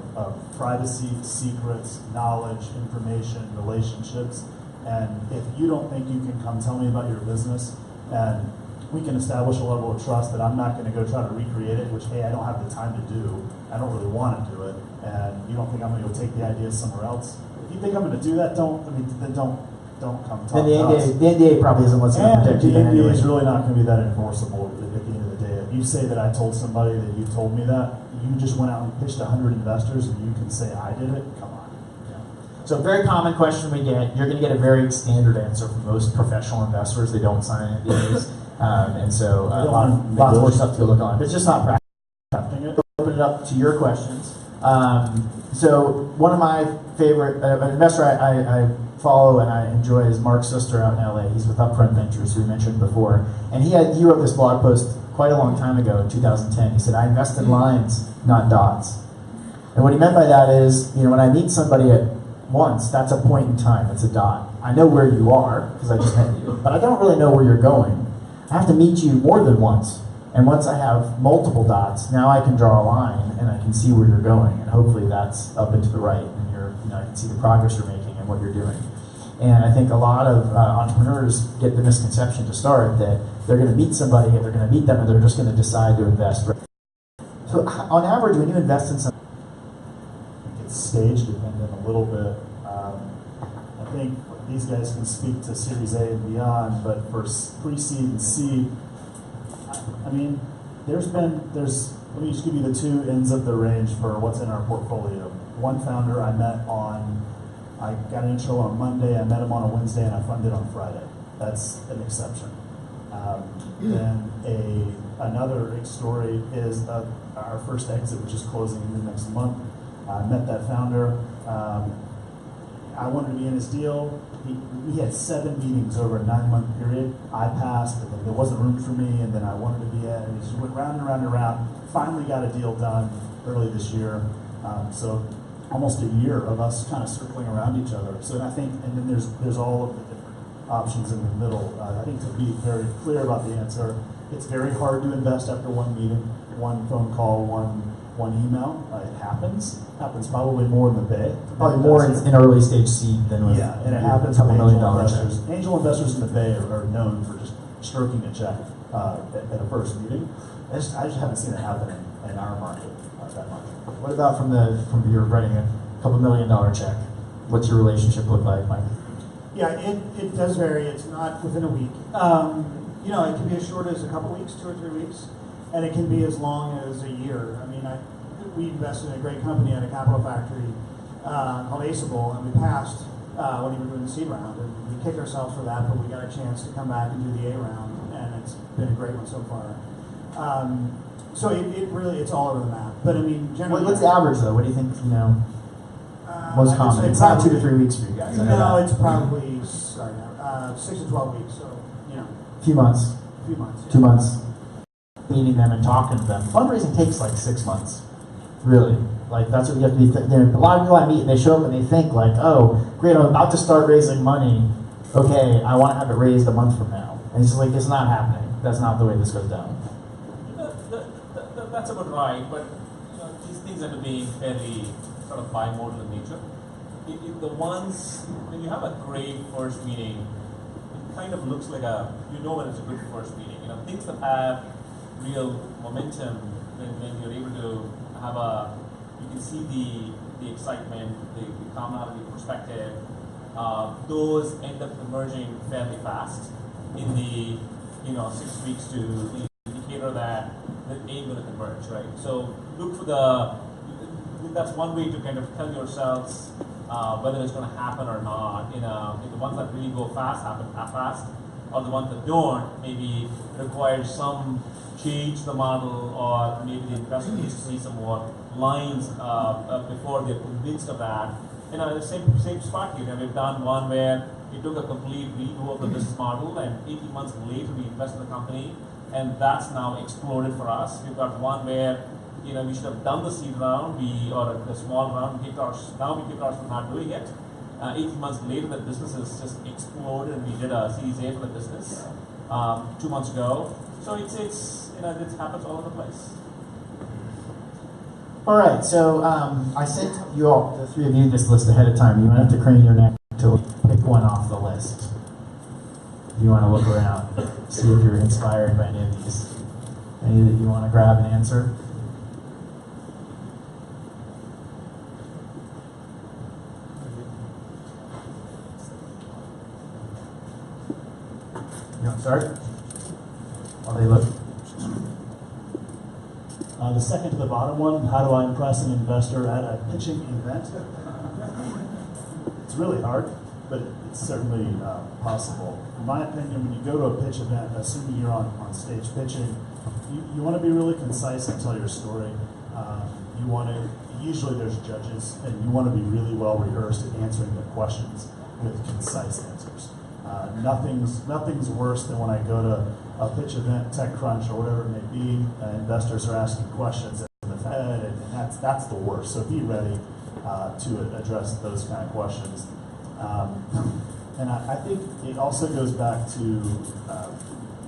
privacy, secrets, knowledge, information, relationships. And if you don't think you can come tell me about your business, and we can establish a level of trust that I'm not going to go try to recreate it, which, hey, I don't have the time to do. I don't really want to do it. And you don't think I'm going to go take the ideas somewhere else. If you think I'm going to do that, then don't come talk to us. The NDA probably isn't what's going to protect you. The NDA is really not going to be that enforceable at the end of the day. If you say that I told somebody that you told me that, you just went out and pitched 100 investors, and you can say I did it. Come on. So a very common question we get, you're going to get a very standard answer from most professional investors. They don't sign NDAs. And so lots more stuff to look on. But it's just not practical. Open it up to your questions. So one of my favorite, an investor I follow and I enjoy is Mark Suster out in LA. He's with Upfront Ventures, who we mentioned before. And he wrote this blog post quite a long time ago, in 2010. He said, I invest in lines, not dots. And what he meant by that is, when I meet somebody at once, that's a point in time, it's a dot. I know where you are, because I just met you, but I don't really know where you're going. I have to meet you more than once. And once I have multiple dots, now I can draw a line and I can see where you're going. And hopefully that's up and to the right. And I can see the progress you're making and what you're doing. And I think a lot of entrepreneurs get the misconception to start that they're going to meet somebody and they're going to meet them and they're just going to decide to invest. So on average, when you invest in something, It's stage dependent a little bit. I think these guys can speak to Series A and beyond, but for pre-seed and seed, I mean, let me just give you the two ends of the range for what's in our portfolio. One founder I got an intro on Monday, I met him on a Wednesday, and I funded on Friday. That's an exception. Then another story is our first exit, which is closing in the next month. I met that founder. I wanted to be in his deal. We had 7 meetings over a 9-month period. I passed, and then there wasn't room for me, and then I wanted to be at, and it just went round and round and round. Finally got a deal done early this year. So almost a year of us kind of circling around each other. So I think, and then there's all of the different options in the middle. I think to be very clear about the answer, it's very hard to invest after one meeting, one phone call, one email. It happens probably more in the Bay. probably more in early stage seed than with and it happens a couple with $1 million investors. checks. Angel investors in the Bay are known for just stroking a check at a first meeting. I just haven't seen it happen in our market that much. What about from you're writing a couple $1 million check? What's your relationship look like, Mike? Yeah, it does vary. It's not within a week. It can be as short as a couple weeks, 2 or 3 weeks, and it can be as long as a year. I mean, we invested in a great company at a capital factory called Aceable, and we passed when we were doing the seed round, and we kicked ourselves for that, but we got a chance to come back and do the A round, and it's been a great one so far. So it really, it's all over the map. But I mean, generally, What's the average though? What do you think? You know, most common. It's not 2 to 3 weeks for you guys. I know No, that. it's probably 6 to 12 weeks. So a few months. a few months. Yeah. 2 months. Meeting them and talking to them. Fundraising takes like 6 months. Really. Like that's what you have to be. A lot of people I meet and they show up and they think like, oh, great, I'm about to start raising money. Okay, I want to have it raised a month from now. And it's just like, it's not happening. That's not the way this goes down. That's about right, but these things end up being fairly sort of bimodal in nature. The ones, when you have a great first meeting, it kind of looks like when it's a good first meeting. Things that have real momentum, when you're able to have you can see the excitement, the commonality, the perspective, those end up emerging fairly fast in the 6 weeks to the indicator that ain't going to converge, right? So look for that's one way to kind of tell yourselves whether it's going to happen or not. The ones that really go fast happen fast, or the ones that don't maybe require some change the model, or maybe the investor needs to see some more lines before they're convinced of that. The same spot here. We've done one where we took a complete redo of the business model, and 18 months later we invested in the company, and that's now exploded for us. We've got one where we should have done the seed round, or a small round. We kicked ours for not doing it. 18 months later, the business has just exploded, and we did a Series A for the business 2 months ago. So it happens all over the place. All right, so I sent you all, the three of you, this list ahead of time. You might have to crane your neck to pick one off the list. If you want to look around, see if you're inspired by any of these. Any that you want to grab and answer? You want to start? While they look. The second to the bottom one, how do I impress an investor at a pitching event? It's really hard, but it's certainly possible. In my opinion, when you go to a pitch event, assuming you're on stage pitching, you want to be really concise and tell your story. Usually there's judges, and you want to be really well rehearsed at answering the questions with concise answers. Nothing's worse than when I go to a pitch event, TechCrunch, or whatever it may be. Investors are asking questions in the Fed, and that's the worst. So be ready to address those kind of questions. And I think it also goes back to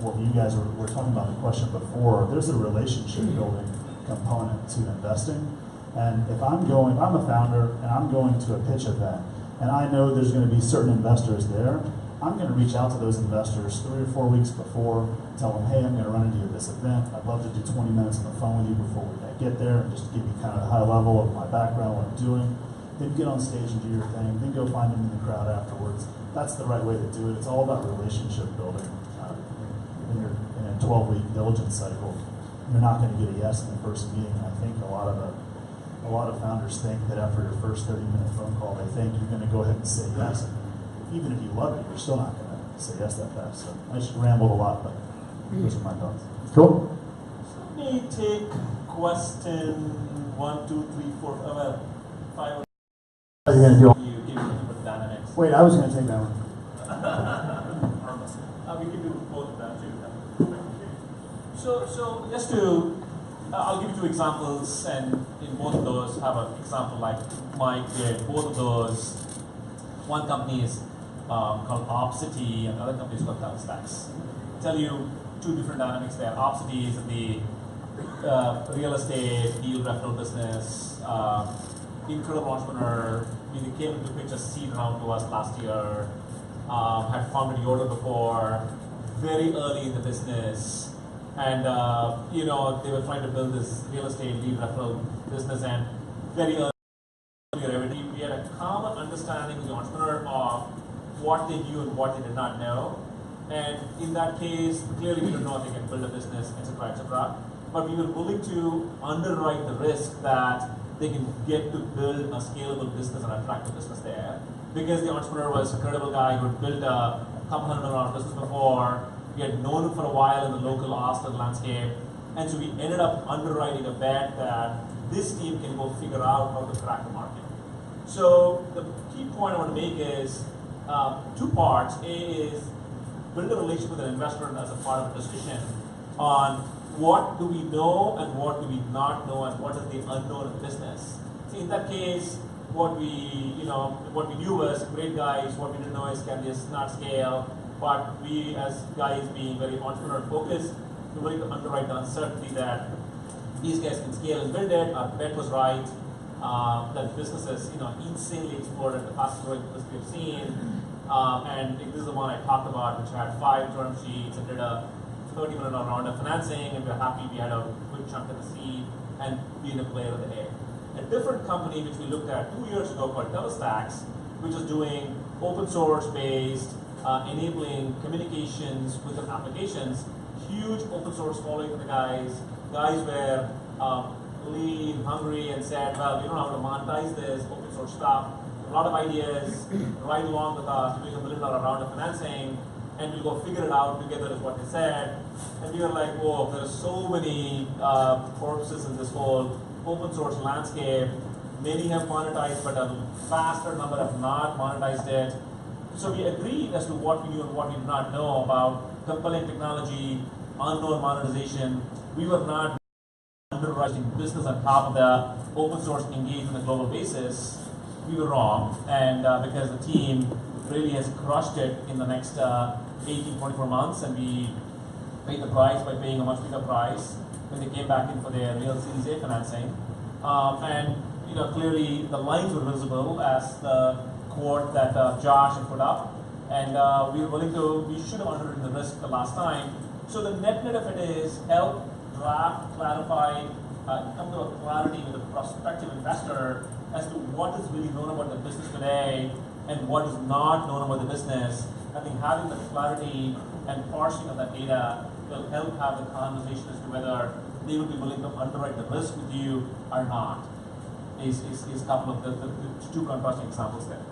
what you guys were talking about in the question before. There's a relationship building component to investing. And if I'm a founder and I'm going to a pitch event, and I know there's going to be certain investors there, I'm going to reach out to those investors 3 or 4 weeks before, tell them, hey, I'm going to run into you at this event. I'd love to do 20 minutes on the phone with you before we get there, and just give you kind of a high level of my background, what I'm doing. Then get on stage and do your thing. Then go find them in the crowd afterwards. That's the right way to do it. It's all about relationship building. When you're in a 12-week diligence cycle, you're not going to get a yes in the first meeting. And I think a lot of founders think that after your first 30-minute phone call, they think you're going to go ahead and say yes. And even if you love it, you're still not going to say yes that fast. So I just rambled a lot, but those are my thoughts. Cool. Let me take question 1, 2, 3, 4, 5. What are you going to do? You give me the dynamics. Wait, I was going to take that one. We can do both of that too. So just to, I'll give you 2 examples, and in both of those have an example like Mike did. Both of those, one company is called Opcity, and the other company is called Telestacks. Tell you 2 different dynamics there. Opcity is in the real estate deal referral business. Incredible entrepreneur. He came to pitch a seed round to us last year. Had founded Yoda before. Very early in the business, and they were trying to build this real estate lead referral business, and very early. We had a common understanding with the entrepreneur of what they knew and what they did not know. And in that case, clearly we don't know if they can build a business, etc., etc. But we were willing to underwrite the risk that they can get to build a scalable business and attract a business there. because the entrepreneur was a credible guy who had built a couple $100 million business before. We had known him for a while in the local Austin landscape, and so we ended up underwriting a bet that this team can go figure out how to crack the market. So the key point I want to make is two parts. A is build a relationship with an investor as a part of a discussion on what do we know and what do we not know and what is the unknown in business. See, in that case, what we knew was great guys. What we didn't know is can this not scale? But we, as guys being very entrepreneur focused, we're willing to underwrite the uncertainty that these guys can scale and build it. Our bet was right. That business has insanely exploded, the fastest growing business we've seen. And this is the one I talked about, which had 5 term sheets and did a $30 million round of financing, and we're happy we had a good chunk of the seed and being a player of the day. A different company which we looked at 2 years ago called DevilStacks, which is doing open source based, enabling communications with the applications, huge open source following for the guys. Guys were lean, hungry, and said, well, we don't know how to monetize this open source stuff. A lot of ideas, right along with us, doing $1 million round of financing, and we'll go figure it out together is what they said. And we were like, whoa, there's so many corpses in this whole open source landscape. Many have monetized, but a faster number have not monetized it. So we agreed as to what we knew and what we did not know about compelling technology, unknown monetization. We were not underwriting business on top of the open source engaged on a global basis. We were wrong, and because the team really has crushed it in the next 18, 24 months, and we paid the price by paying a much bigger price when they came back in for their real Series A financing. And clearly the lines were visible as the quote that Josh had put up, and we should have underwritten the risk the last time. So the net of it is help draft, clarify, come to a clarity with a prospective investor as to what is really known about the business today and what is not known about the business. I think having the clarity and parsing of that data will help have the conversation as to whether they will be willing to underwrite the risk with you or not. Is a couple of the two contrasting examples there.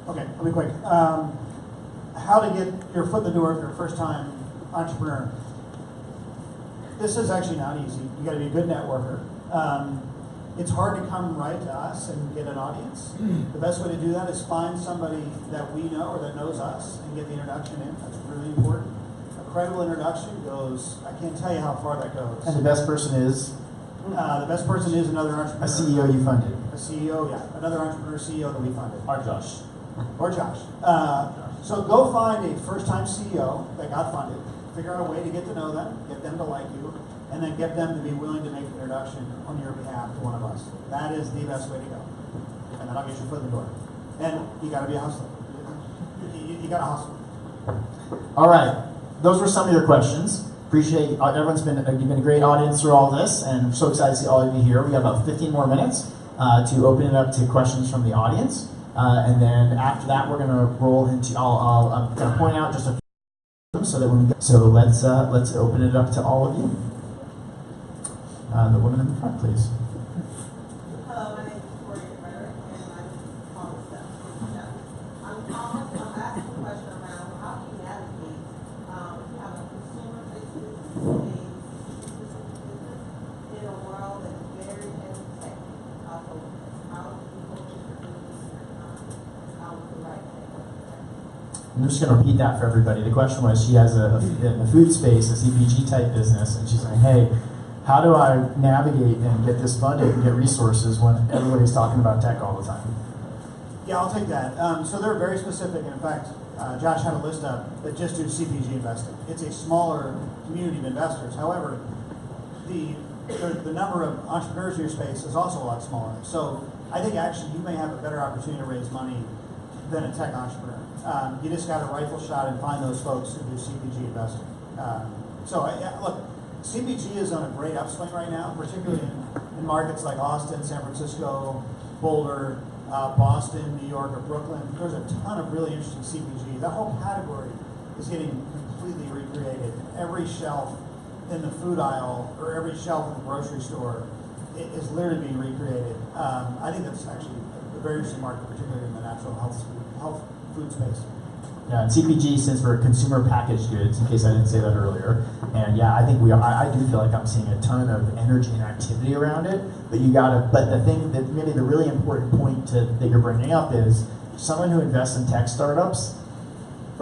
Okay, I'll be quick. How to get your foot in the door if you're a first-time entrepreneur. This is actually not easy. You got to be a good networker. It's hard to come right to us and get an audience. The best way to do that is find somebody that we know or that knows us and get the introduction in. That's really important. A credible introduction goes, I can't tell you how far that goes. And the best person is? The best person is another entrepreneur. A CEO you funded. A CEO, yeah. Another entrepreneur CEO that we funded. Or Josh. Or Josh. So go find a first-time CEO that got funded. Figure out a way to get to know them, get them to like you, and then get them to be willing to make an introduction on your behalf to one of us. That is the best way to go. And that'll get your foot in the door. And you got to be a hustler. You got to hustle. All right. Those were some of your questions. Appreciate everyone's been a great audience through all this, and I'm so excited to see all of you here. We got about 15 more minutes to open it up to questions from the audience, and then after that, we're going to roll into. I'm going to point out just a few so that when we go. So let's open it up to all of you. The woman in the front, please. Hello, my name is Victoria Frederick, and I'm calling I'm calling to ask a question around how do you navigate if you have a consumer-facing business in a world that's very tech focused. How do you focus your business and how is the right thing? I'm just going to repeat that for everybody. The question was, she has in the food space, a CPG type business, and she's saying, hey, how do I navigate and get this funded and get resources when everybody's talking about tech all the time? Yeah, I'll take that. So they're very specific, and in fact, Josh had a list up that just do CPG investing. It's a smaller community of investors. However, the number of entrepreneurs in your space is also a lot smaller. So I think actually you may have a better opportunity to raise money than a tech entrepreneur. You just got a rifle shot and find those folks who do CPG investing. Look, CPG is on a great upswing right now, particularly in markets like Austin, San Francisco, Boulder, Boston, New York, or Brooklyn. There's a ton of really interesting CPG. That whole category is getting completely recreated. Every shelf in the food aisle or every shelf in the grocery store is literally being recreated. I think that's actually a very interesting market, particularly in the natural health food space. Yeah, and CPG stands for consumer packaged goods, in case I didn't say that earlier. And yeah, I think we are. I do feel like I'm seeing a ton of energy and activity around it. But the thing that maybe the really important point that you're bringing up is someone who invests in tech startups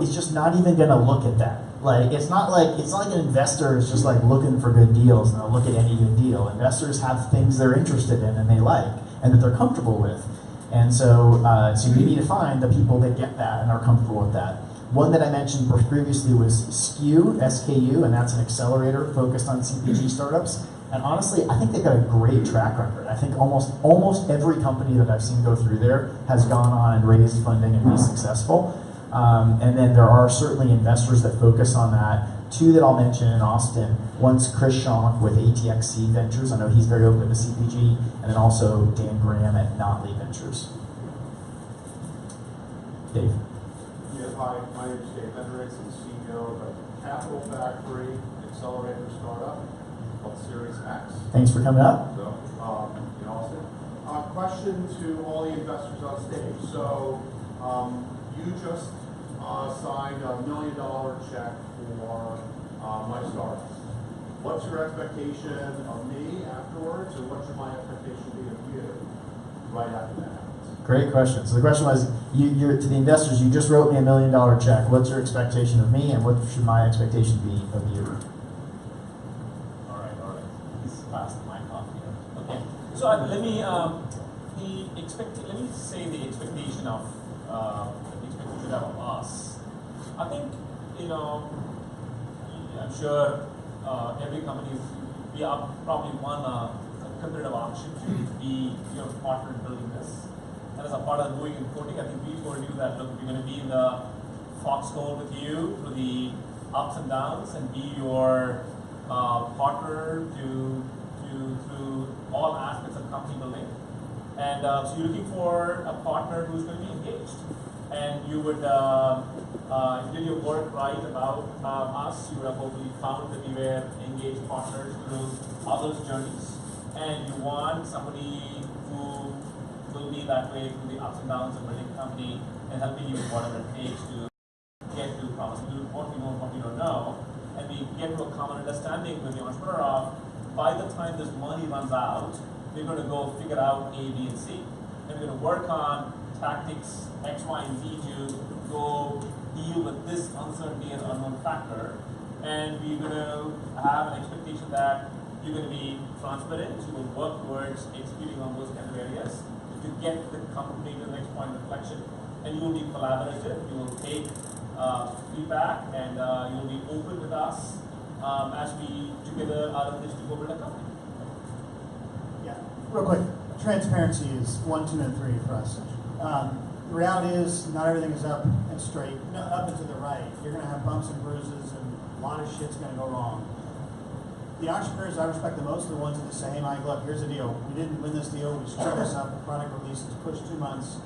is just not even going to look at that. Like it's not like an investor is just like looking for good deals and they'll look at any good deal. Investors have things they're interested in and they like and that they're comfortable with. And so you need to find the people that get that and are comfortable with that. One that I mentioned previously was SKU, S-K-U, and that's an accelerator focused on CPG startups. And honestly, I think they've got a great track record. I think almost every company that I've seen go through there has gone on and raised funding and be successful. And then there are certainly investors that focus on that. Two that I'll mention in Austin. One's Chris Schonk with ATXC Ventures. I know he's very open to CPG. And then also Dan Graham at Notley Ventures. Dave. Yeah, hi, my name is Dave Hendricks. I'm the CEO of a capital factory accelerator startup called Series X. Thanks for coming up. So, in Austin. Question to all the investors on stage. So, you just signed $1 million check for my startup. What's your expectation of me afterwards, and what should my expectation be of you right after that happens? Great question. So the question was, you're to the investors, you just wrote me $1 million check. What's your expectation of me, and what should my expectation be of you? All right. Let's pass the mic off here. Okay. So let me say the expectation of us. I think, I'm sure every company we are probably won a competitive auction to be your partner in building this. And as a part of moving in coding, I think we told you that look, we're going to be in the foxhole with you through the ups and downs and be your partner through all aspects of company building. And so you're looking for a partner who's going to be engaged. And you would, if you did your work right about us, you would have hopefully found that we were engaged partners through others' journeys. And you want somebody who will be that way through the ups and downs of building a company and helping you with whatever it takes to get to promise. We do what we know and what we don't know. And we get to a common understanding with the entrepreneur of, by the time this money runs out, we're going to go figure out A, B, and C. And we're going to work on tactics X, Y, and Z to go deal with this uncertainty and unknown factor. And we're going to have an expectation that you're going to be transparent, you will work towards executing on those kind of areas to get the company to the next point of inflection. And you will be collaborative, you will take feedback, and you will be open with us as we together out of this to go build a company. Yeah, real quick, transparency is 1, 2, and 3 for us. The reality is, not everything is up and straight, up and to the right. You're going to have bumps and bruises, and a lot of shit's going to go wrong. The entrepreneurs I respect the most are the ones that just say, hey, Mike, look, here's the deal. We didn't win this deal. We screwed this up. The product release is pushed 2 months.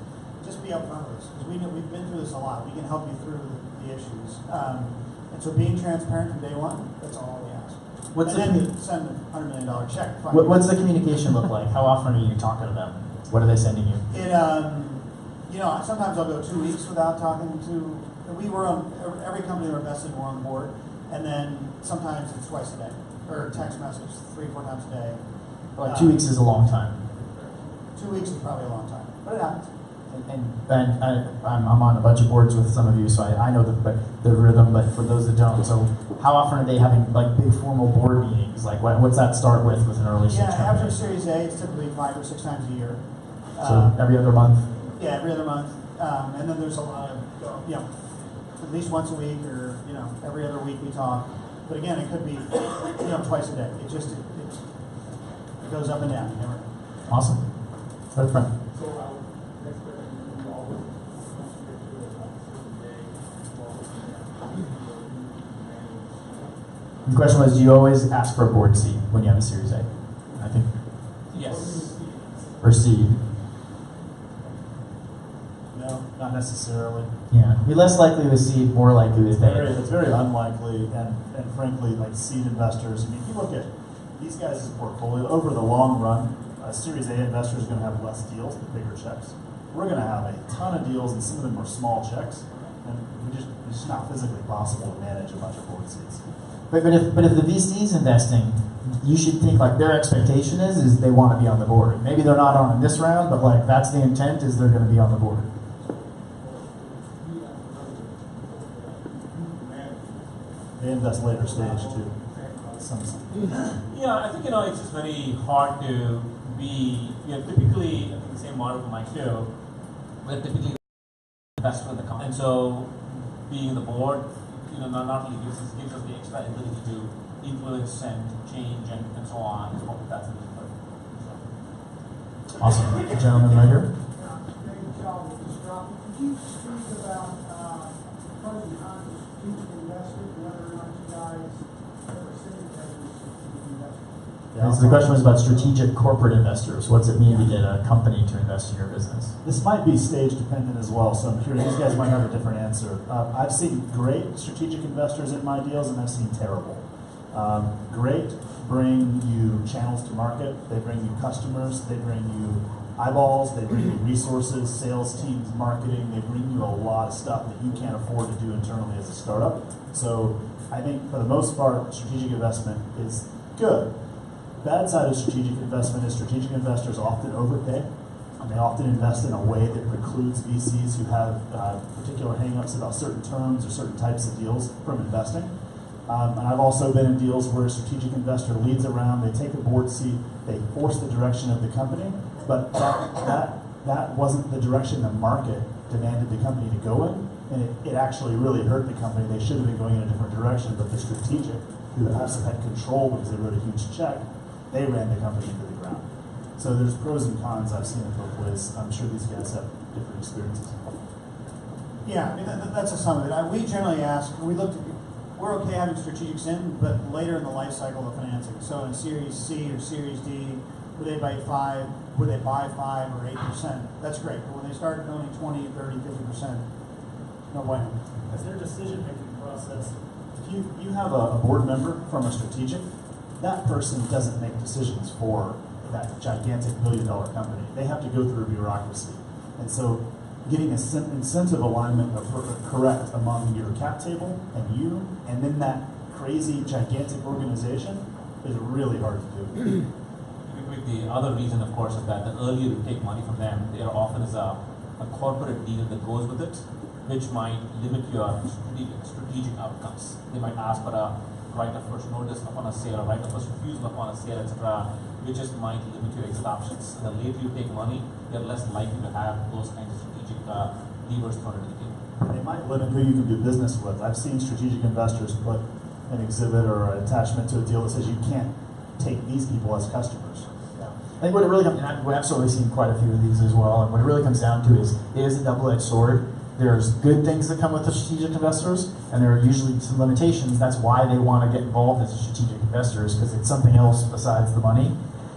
Just be upfront with us, because we've been through this a lot. We can help you through the issues. And so being transparent from day one, that's all we ask. Send a $100 million check. What's the communication look like? How often are you talking to them? What are they sending you? Sometimes I'll go 2 weeks without talking to. We were on every company we're invested in. We're on the board, and then sometimes it's twice a day, or text message 3, 4 times a day. Like 2 weeks is a long time. 2 weeks is probably a long time, but it happens. And I'm on a bunch of boards with some of you, so I know the rhythm. But for those that don't, so how often are they having like big formal board meetings? Like what's that start with an early stage company? After Series A, it's typically 5 or 6 times a year. So every other month. Yeah, every other month. And then there's a lot of at least once a week, or every other week we talk. But again, it could be twice a day. It goes up and down. You never know. Awesome. Right front. The question was, do you always ask for a board seat when you have a Series A? I think. Yes. Or seed. No, not necessarily. Yeah, be less likely with seed, more likely with A. It's very unlikely, and frankly, like seed investors. I mean, if you look at these guys' portfolio over the long run, a Series A investor is going to have less deals, but bigger checks. we're going to have a ton of deals, and some of them are small checks, and it's just not physically possible to manage a bunch of board seats. But if the VC's investing, you should think like their expectation is they want to be on the board. Maybe they're not on in this round, but like that's the intent is they're going to be on the board. They invest later stage too. Yeah, I think it's just very hard to be. Typically, I think the same model for my show, where typically investor in the company, and so being in the board, not only gives us the extra ability to influence and change and so on. So that's the need for it. Awesome, gentleman right here. Could you speak about pros and cons of strategic investors, whether or not you guys ever syndicate strategic investors? So the question was about strategic corporate investors. What's it mean to get a company to invest in your business? This might be stage dependent as well, so I'm curious, these guys might have a different answer. I've seen great strategic investors in my deals, and I've seen terrible. Great bring you channels to market, they bring you customers, they bring you eyeballs, they bring you resources, sales teams, marketing, they bring you a lot of stuff that you can't afford to do internally as a startup. So I think for the most part, strategic investment is good. Bad side of strategic investment is strategic investors often overpay, and they often invest in a way that precludes VCs who have particular hang-ups about certain terms or certain types of deals from investing. And I've also been in deals where a strategic investor leads around, they take a board seat, they force the direction of the company, but that wasn't the direction the market demanded the company to go in, and it actually really hurt the company. They should have been going in a different direction, but the strategic, who also had control because they wrote a huge check, they ran the company into the ground. So there's pros and cons. I've seen it both ways. I'm sure these guys have different experiences. Yeah, I mean, that's a sum of it. We generally ask, we're okay having strategics in, but later in the life cycle of financing. So in Series C or Series D, would they buy 5 or 8%? That's great. But when they start owning 20, 30, 50%, no way. As their decision-making process, if you have a board member from a strategic, that person doesn't make decisions for that gigantic billion-dollar company. They have to go through a bureaucracy. And so getting a incentive alignment correct among your cap table and you, and then that crazy, gigantic organization is really hard to do. The other reason, of course, is that the earlier you take money from them, there often is a corporate deal that goes with it, which might limit your strategic outcomes. They might ask for a right of first notice upon a sale, or right of first refusal upon a sale, etc., which just might limit your exit options. And the later you take money, you're less likely to have those kinds of strategic levers thrown into the table. They might limit who you can do business with. I've seen strategic investors put an exhibit or an attachment to a deal that says you can't take these people as customers. I think what it really comes down to, we've absolutely seen quite a few of these as well, and what it really comes down to is it is a double-edged sword. There's good things that come with the strategic investors, and there are usually some limitations. That's why they want to get involved as strategic investors, because it's something else besides the money.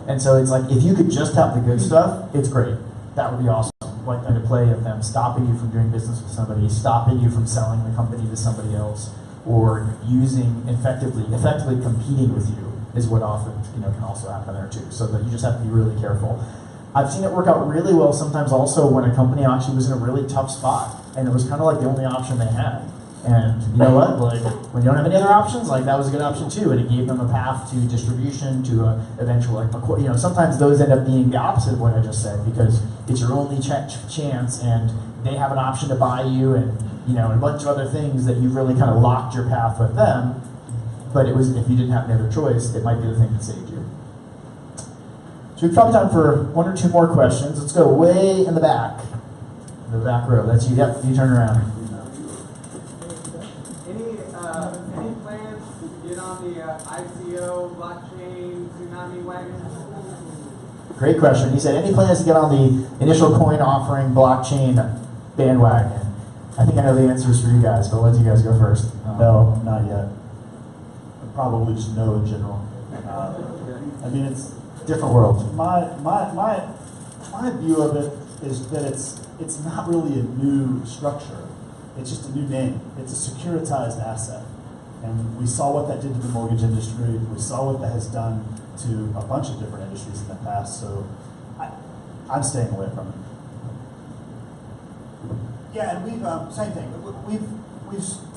And so it's like, if you could just have the good stuff, it's great. That would be awesome. Like the play of them stopping you from doing business with somebody, stopping you from selling the company to somebody else, or effectively competing with you is what often can also happen there too. So that you just have to be really careful. I've seen it work out really well sometimes also when a company actually was in a really tough spot, and it was kind of like the only option they had. And you know what? Like when you don't have any other options, like that was a good option too, and it gave them a path to distribution, to eventual sometimes those end up being the opposite of what I just said, because it's your only chance, and they have an option to buy you, and a bunch of other things that you've really kind of locked your path with them. But it was, if you didn't have any other choice, it might be the thing that saved you. So we've probably time for one or two more questions. Let's go way in the back row. That's you. Yep, you turn around. Any plans to get on the ICO blockchain tsunami wagon? Great question. He said, any plans to get on the initial coin offering blockchain bandwagon? I think I know the answers for you guys, but I'll let you guys go first. No, not yet. Probably just no in general. I mean, it's different world. My view of it is that it's not really a new structure. It's just a new name. It's a securitized asset. And we saw what that did to the mortgage industry. We saw what that has done to a bunch of different industries in the past. So I'm staying away from it. Yeah, and we've same thing. We've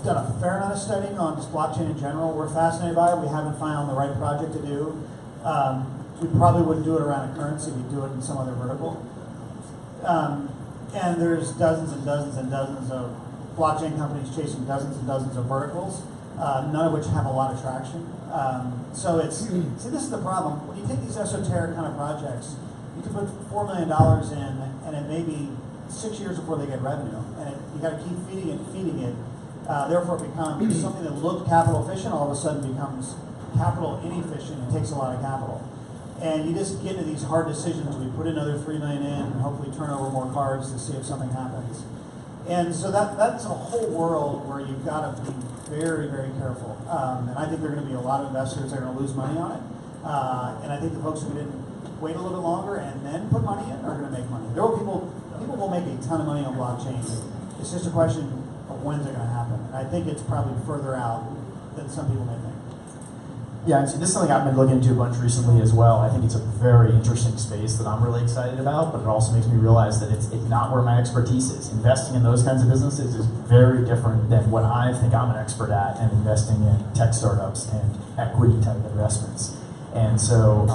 done a fair amount of studying on just blockchain in general. We're fascinated by it. We haven't found the right project to do. We probably wouldn't do it around a currency. We'd do it in some other vertical. And there's dozens and dozens and dozens of blockchain companies chasing dozens and dozens of verticals, none of which have a lot of traction. So see, this is the problem. When you take these esoteric kind of projects, you can put $4 million in, and it may be 6 years before they get revenue, and you got to keep feeding it. Therefore, it becomes something that looked capital efficient, all of a sudden becomes capital inefficient and takes a lot of capital. And you just get into these hard decisions. We put another $3 million in, and hopefully turn over more cards to see if something happens. And so that's a whole world where you've got to be very, very careful. And I think there are going to be a lot of investors that are going to lose money on it. And I think the folks who didn't wait a little bit longer and then put money in are going to make money. There will people will make a ton of money on blockchain. It's just a question of when's it going to happen. And I think it's probably further out than some people may think. Yeah, and so this is something I've been looking into a bunch recently as well. I think it's a very interesting space that I'm really excited about, but it also makes me realize that it's not where my expertise is. Investing in those kinds of businesses is very different than what I think I'm an expert at, and investing in tech startups and equity type investments. And so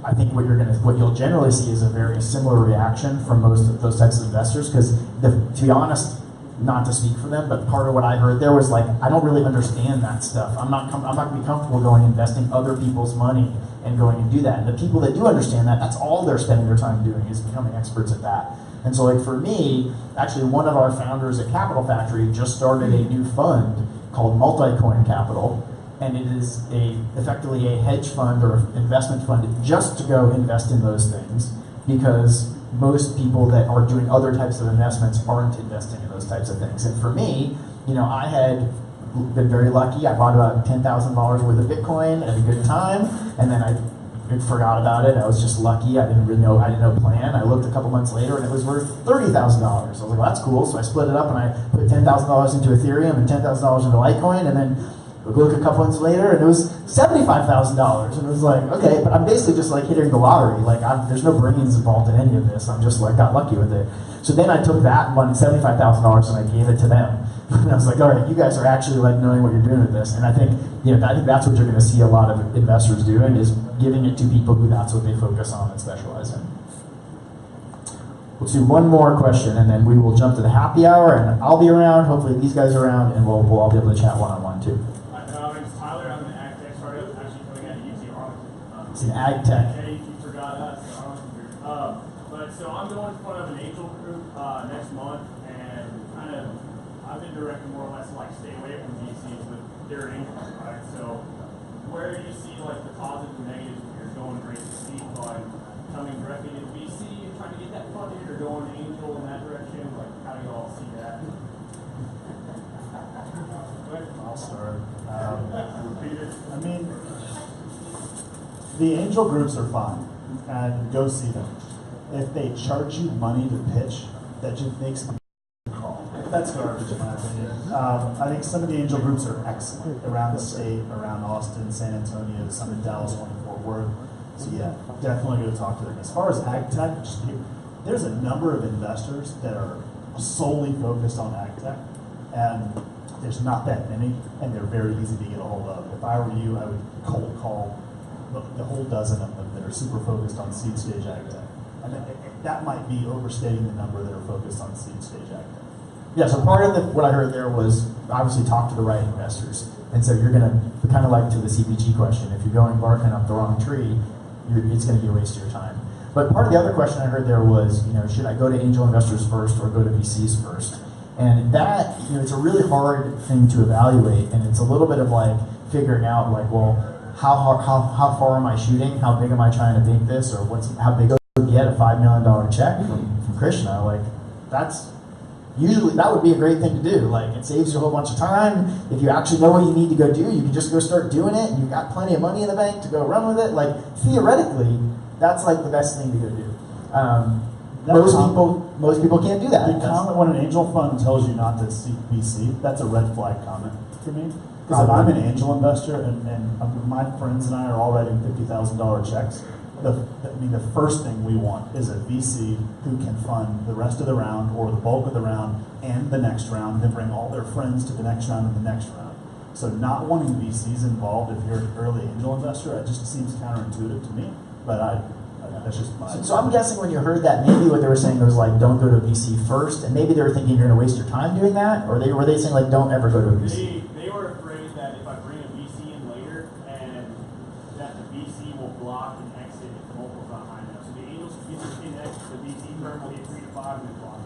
I think what you'll generally see is a very similar reaction from most of those types of investors, because to be honest, not to speak for them, but part of what I heard there was like, I don't really understand that stuff. I'm not going to be comfortable going and investing other people's money and going and do that. And the people that do understand that, that's all they're spending their time doing, is becoming experts at that. And so like for me, actually one of our founders at Capital Factory just started a new fund called Multicoin Capital. And it is effectively a hedge fund or investment fund just to go invest in those things, because most people that are doing other types of investments aren't investing in those types of things. And for me, I had been very lucky. I bought about $10,000 worth of Bitcoin at a good time, and then I forgot about it. I was just lucky. I didn't know plan. I looked a couple months later, and it was worth $30,000. I was like, well, that's cool. So I split it up, and I put $10,000 into Ethereum and $10,000 into Litecoin, and then we look a couple months later, and it was $75,000, and it was like, okay, but I'm basically just like hitting the lottery. Like, there's no brains involved in any of this. I'm just like got lucky with it. So then I took that money, $75,000, and I gave it to them. And I was like, all right, you guys are actually like knowing what you're doing with this. And I think that's what you're going to see a lot of investors doing, is giving it to people who that's what they focus on and specialize in. We'll do one more question, and then we will jump to the happy hour, and I'll be around. Hopefully these guys are around, and we'll all be able to chat one-on-one too. It's an ag tech. Okay, you forgot us. But so I'm going in front of an angel group next month, and I've been directed more or less to like stay away from VCs with their income, right? So where do you see like the positives and negatives when you're going great to seed fund, coming directly to VC and trying to get that funded, or going angel in that direction? Like, how do you all see that? I'll start. Repeat it. I mean, the angel groups are fine, and go see them. If they charge you money to pitch, that just makes me call. That's garbage in my opinion. I think some of the angel groups are excellent around the state, around Austin, San Antonio, some in Dallas, one in Fort Worth. So yeah, definitely go talk to them. As far as ag tech, there's a number of investors that are solely focused on ag tech, and there's not that many, and they're very easy to get a hold of. If I were you, I would cold call the whole dozen of them that are super focused on seed stage ag tech. And that might be overstating the number that are focused on seed stage ag tech. Yeah, so part of what I heard there was obviously talk to the right investors. And so you're going to, kind of like to the CPG question, if you're going barking up the wrong tree, it's going to be a waste of your time. But part of the other question I heard there was, should I go to angel investors first or go to VCs first? And that, it's a really hard thing to evaluate, and it's a little bit of like figuring out like, well, how far am I shooting? How big am I trying to make this? Or how big do you get a $5 million check from Krishna? Like, that would be a great thing to do. Like, it saves you a whole bunch of time. If you actually know what you need to go do, you can just go start doing it, and you've got plenty of money in the bank to go run with it. Like, theoretically, that's like the best thing to go do. Most people can't do that. The comment when an angel fund tells you not to seek VC, that's a red flag comment for me. Because if I'm an angel investor and my friends and I are all writing $50,000 checks, the first thing we want is a VC who can fund the rest of the round or the bulk of the round and the next round, then bring all their friends to the next round and the next round. So not wanting VCs involved if you're an early angel investor, it just seems counterintuitive to me. But that's just my. So I'm guessing when you heard that, maybe what they were saying was like, don't go to a VC first, and maybe they were thinking you're going to waste your time doing that, or were they saying like, don't ever go to a VC? They were afraid that if I bring a VC in later, and that the VC will block and exit if the multiple's not high enough. So the angels get in next, the VC firm will get 3 to 5 and then block.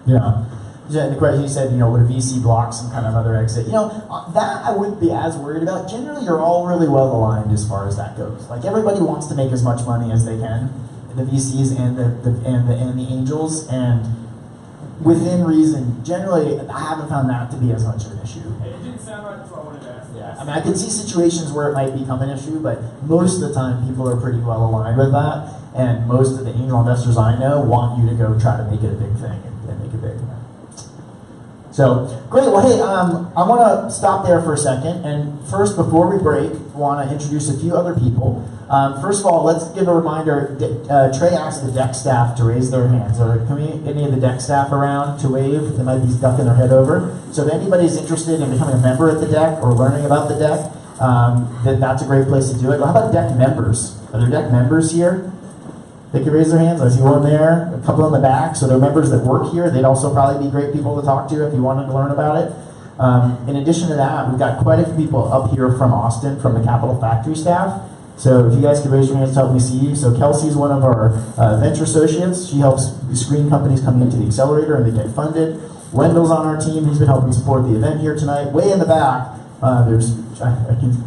Yeah. Yeah, the question you said, would a VC block some kind of other exit? That I wouldn't be as worried about. Generally, you're all really well aligned as far as that goes. Like everybody wants to make as much money as they can, the VCs and the angels, and within reason. Generally, I haven't found that to be as much of an issue. It didn't sound right, so I wanted to ask. Yeah, I mean, I can see situations where it might become an issue, but most of the time, people are pretty well aligned with that, and most of the angel investors I know want you to go try to make it a big thing and make it big. So, great. Well, hey, I want to stop there for a second. And first, before we break, I want to introduce a few other people. First of all, let's give a reminder. Trey asked the DEC staff to raise their hands. Can we get any of the DEC staff around to wave? They might be ducking their head over. So if anybody's interested in becoming a member at the DEC or learning about the DEC, that's a great place to do it. Well, how about DEC members? Are there DEC members here? They could raise their hands. I see one there, a couple in the back. So they're members that work here. They'd also probably be great people to talk to if you wanted to learn about it. In addition to that, we've got quite a few people up here from Austin, from the Capital Factory staff. So if you guys could raise your hands to help me see you. So Kelsey's one of our venture associates. She helps screen companies coming into the accelerator and they get funded. Wendell's on our team. He's been helping support the event here tonight. Way in the back, there's,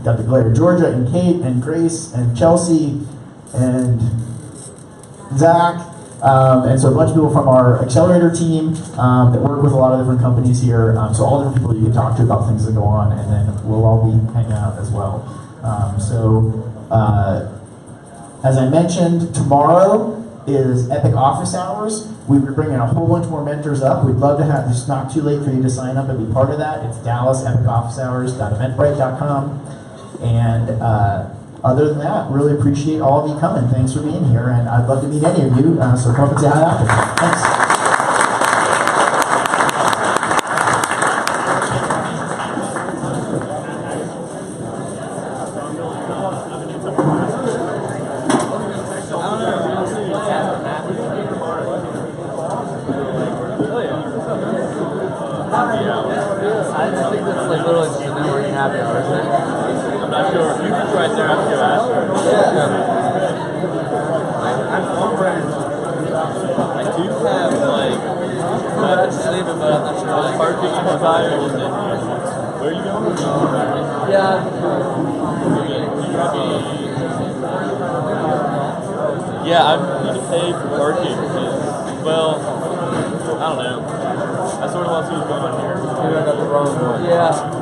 got the glare, Georgia and Kate and Grace and Chelsea and Zach, and so a bunch of people from our accelerator team that work with a lot of different companies here. So all different people you can talk to about things that go on, and then we'll all be hanging out as well. As I mentioned, tomorrow is Epic Office Hours. We're bringing a whole bunch more mentors up. We'd love to have, it's not too late for you to sign up and be part of that. It's DallasEpicOfficeHours.eventbrite.com. And other than that, really appreciate all of you coming. Thanks for being here, and I'd love to meet any of you, so come up and say hi after. Thanks. I think that's like literally just a networking happy hour, isn't it? I'm not sure. You can right there after you ask her. Yeah. I'm wondering. I do have like I have to save it, but I'm not sure. Like parking expires. Where are you going? Yeah. Yeah, I need to pay for parking. Well, I don't know. I sort of want to see what's going on here. Maybe I got the wrong one. Yeah.